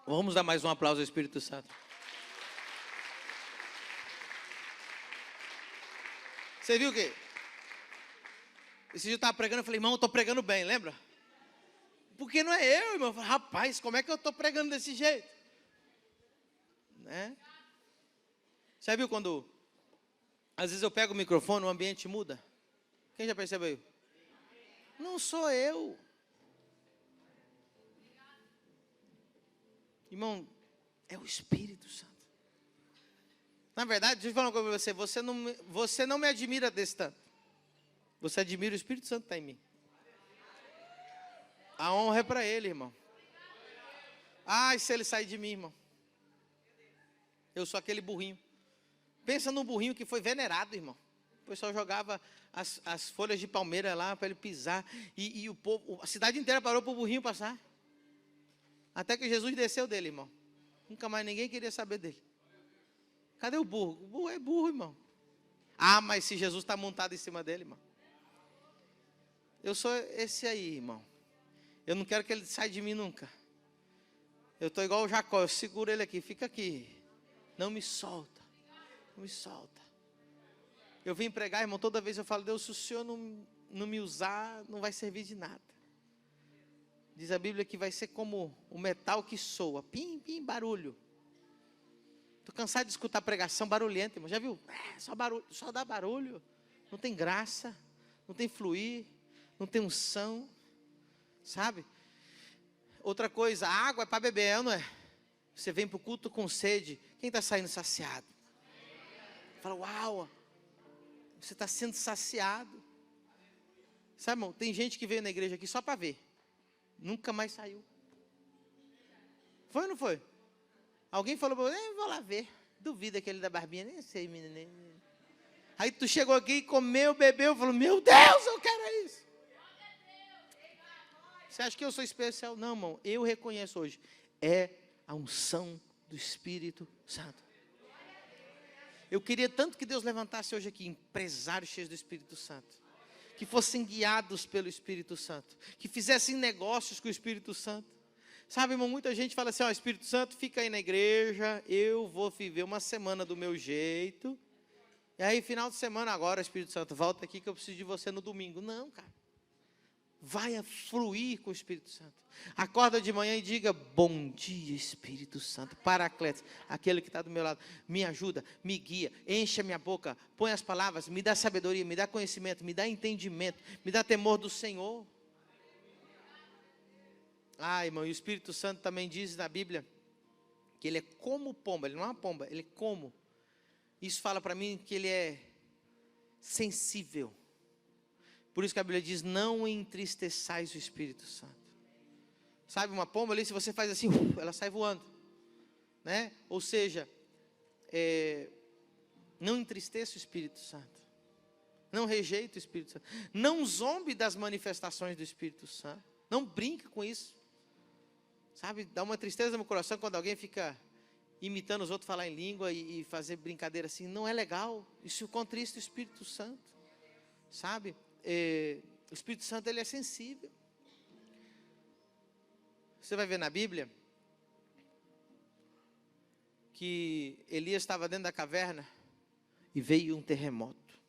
S1: Vamos dar mais um aplauso ao Espírito Santo. Você viu o quê? Esse dia eu estava pregando, eu falei, irmão, eu estou pregando bem, lembra? Porque não é eu, irmão. Eu falei, rapaz, como é que eu estou pregando desse jeito? Né? Você viu quando, às vezes eu pego o microfone, o ambiente muda? Quem já percebeu? Não sou eu. Irmão, é o Espírito Santo. Na verdade, deixa eu falar uma coisa para você. Você não me admira desse tanto. Você admira o Espírito Santo que está em mim. A honra é para Ele, irmão. Ai, se Ele sair de mim, irmão. Eu sou aquele burrinho. Pensa num burrinho que foi venerado, irmão. O pessoal jogava as folhas de palmeira lá para ele pisar. E o povo, a cidade inteira parou para o burrinho passar. Até que Jesus desceu dele, irmão. Nunca mais ninguém queria saber dele. Cadê o burro? O burro é burro, irmão. Ah, mas se Jesus está montado em cima dele, irmão. Eu sou esse aí, irmão. Eu não quero que ele saia de mim nunca. Eu estou igual o Jacó, eu seguro ele aqui, fica aqui. Não me solta. Não me solta. Eu vim pregar, irmão, toda vez eu falo, Deus, se o Senhor não me usar, não vai servir de nada. Diz a Bíblia que vai ser como o metal que soa. Pim, pim, barulho. Estou cansado de escutar pregação barulhenta, irmão. Já viu? Só barulho, só dá barulho. Não tem graça, não tem fluir, não tem unção. Sabe? Outra coisa, a água é para beber, não é? Você vem para o culto com sede. Quem está saindo saciado? Fala, uau, você está sendo saciado. Sabe, irmão, tem gente que veio na igreja aqui só para ver. Nunca mais saiu. Foi ou não foi? Alguém falou para você, vou lá ver. Duvida aquele da barbinha, nem sei, menino. Aí tu chegou aqui e comeu, bebeu, falou, meu Deus, eu quero isso. Você acha que eu sou especial? Não, irmão, eu reconheço hoje. É a unção do Espírito Santo. Eu queria tanto que Deus levantasse hoje aqui empresários cheios do Espírito Santo. Que fossem guiados pelo Espírito Santo. Que fizessem negócios com o Espírito Santo. Sabe, irmão, muita gente fala assim, ó, Espírito Santo, fica aí na igreja, eu vou viver uma semana do meu jeito. E aí, final de semana agora, Espírito Santo, volta aqui que eu preciso de você no domingo. Não, cara. Vai a fluir com o Espírito Santo. Acorda de manhã e diga, bom dia, Espírito Santo, Paracletos, aquele que está do meu lado, me ajuda, me guia, enche a minha boca, põe as palavras, me dá sabedoria, me dá conhecimento, me dá entendimento, me dá temor do Senhor. Ah, irmão, e o Espírito Santo também diz na Bíblia, que ele é como pomba, ele não é uma pomba, ele é como. Isso fala para mim que ele é sensível. Por isso que a Bíblia diz, não entristeçais o Espírito Santo. Sabe, uma pomba ali, se você faz assim, ela sai voando. Né? Ou seja, não entristeça o Espírito Santo. Não rejeite o Espírito Santo. Não zombe das manifestações do Espírito Santo. Não brinque com isso. Sabe, dá uma tristeza no meu coração quando alguém fica imitando os outros falar em língua e fazer brincadeira assim. Não é legal. Isso contrista o Espírito Santo. Sabe? O Espírito Santo, ele é sensível. Você vai ver na Bíblia que Elias estava dentro da caverna e veio um terremoto.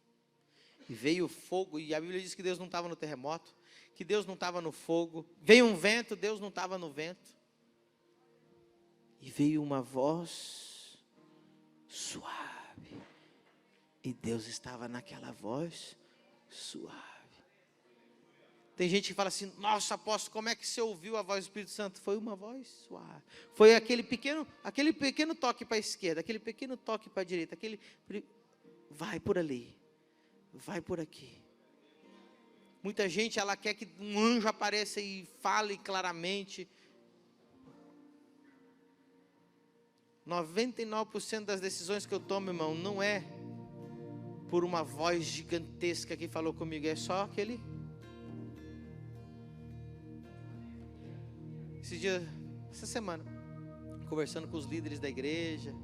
S1: E veio fogo, e a Bíblia diz que Deus não estava no terremoto, que Deus não estava no fogo. Veio um vento, Deus não estava no vento. E veio uma voz suave. E Deus estava naquela voz suave. Tem gente que fala assim, nossa, apóstolo, como é que você ouviu a voz do Espírito Santo? Foi uma voz suave. Foi aquele pequeno toque para a esquerda, aquele pequeno toque para a direita, vai por ali, vai por aqui. Muita gente, ela quer que um anjo apareça e fale claramente. 99% das decisões que eu tomo, irmão, não é por uma voz gigantesca que falou comigo, é só aquele. Essa semana, conversando com os líderes da igreja,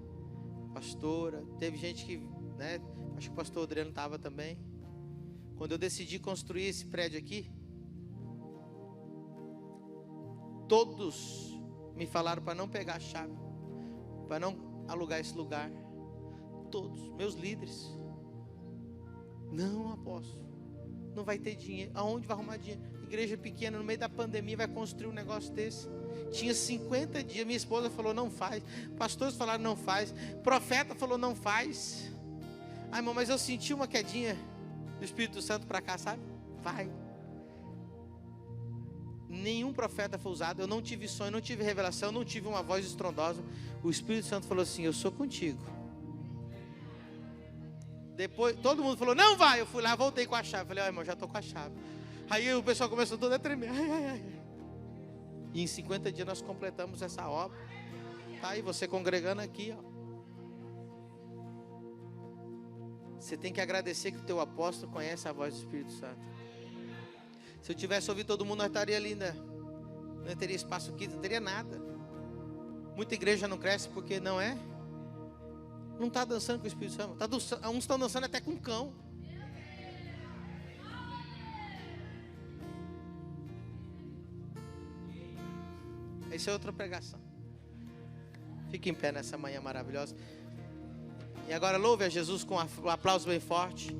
S1: pastora, teve gente que, né, acho que o pastor Adriano estava também. Quando eu decidi construir esse prédio aqui, todos me falaram para não pegar a chave, para não alugar esse lugar. Todos, meus líderes. Não, apóstolo, não vai ter dinheiro. Aonde vai arrumar dinheiro? Igreja pequena, no meio da pandemia, vai construir um negócio desse. Tinha 50 dias, minha esposa falou, não faz. Pastores falaram, não faz. Profeta falou, não faz. Ai, irmão, mas eu senti uma quedinha do Espírito Santo para cá, sabe? Vai. Nenhum profeta foi usado, eu não tive sonho, não tive revelação, não tive uma voz estrondosa. O Espírito Santo falou assim, eu sou contigo. Depois, todo mundo falou, não vai. Eu fui lá, voltei com a chave. Falei, ó, irmão, já estou com a chave. Aí o pessoal começou todo a tremer. Ai, ai, ai. E em 50 dias nós completamos essa obra. Tá aí você congregando aqui, ó. Você tem que agradecer que o teu apóstolo conhece a voz do Espírito Santo. Se eu tivesse ouvido todo mundo, nós estaríamos ali, né? Não teria espaço aqui, não teria nada. Muita igreja não cresce porque não é. Não está dançando com o Espírito Santo. Uns estão dançando até com cão. Essa é outra pregação. Fique em pé nessa manhã maravilhosa. E agora louve a Jesus com um aplauso bem forte.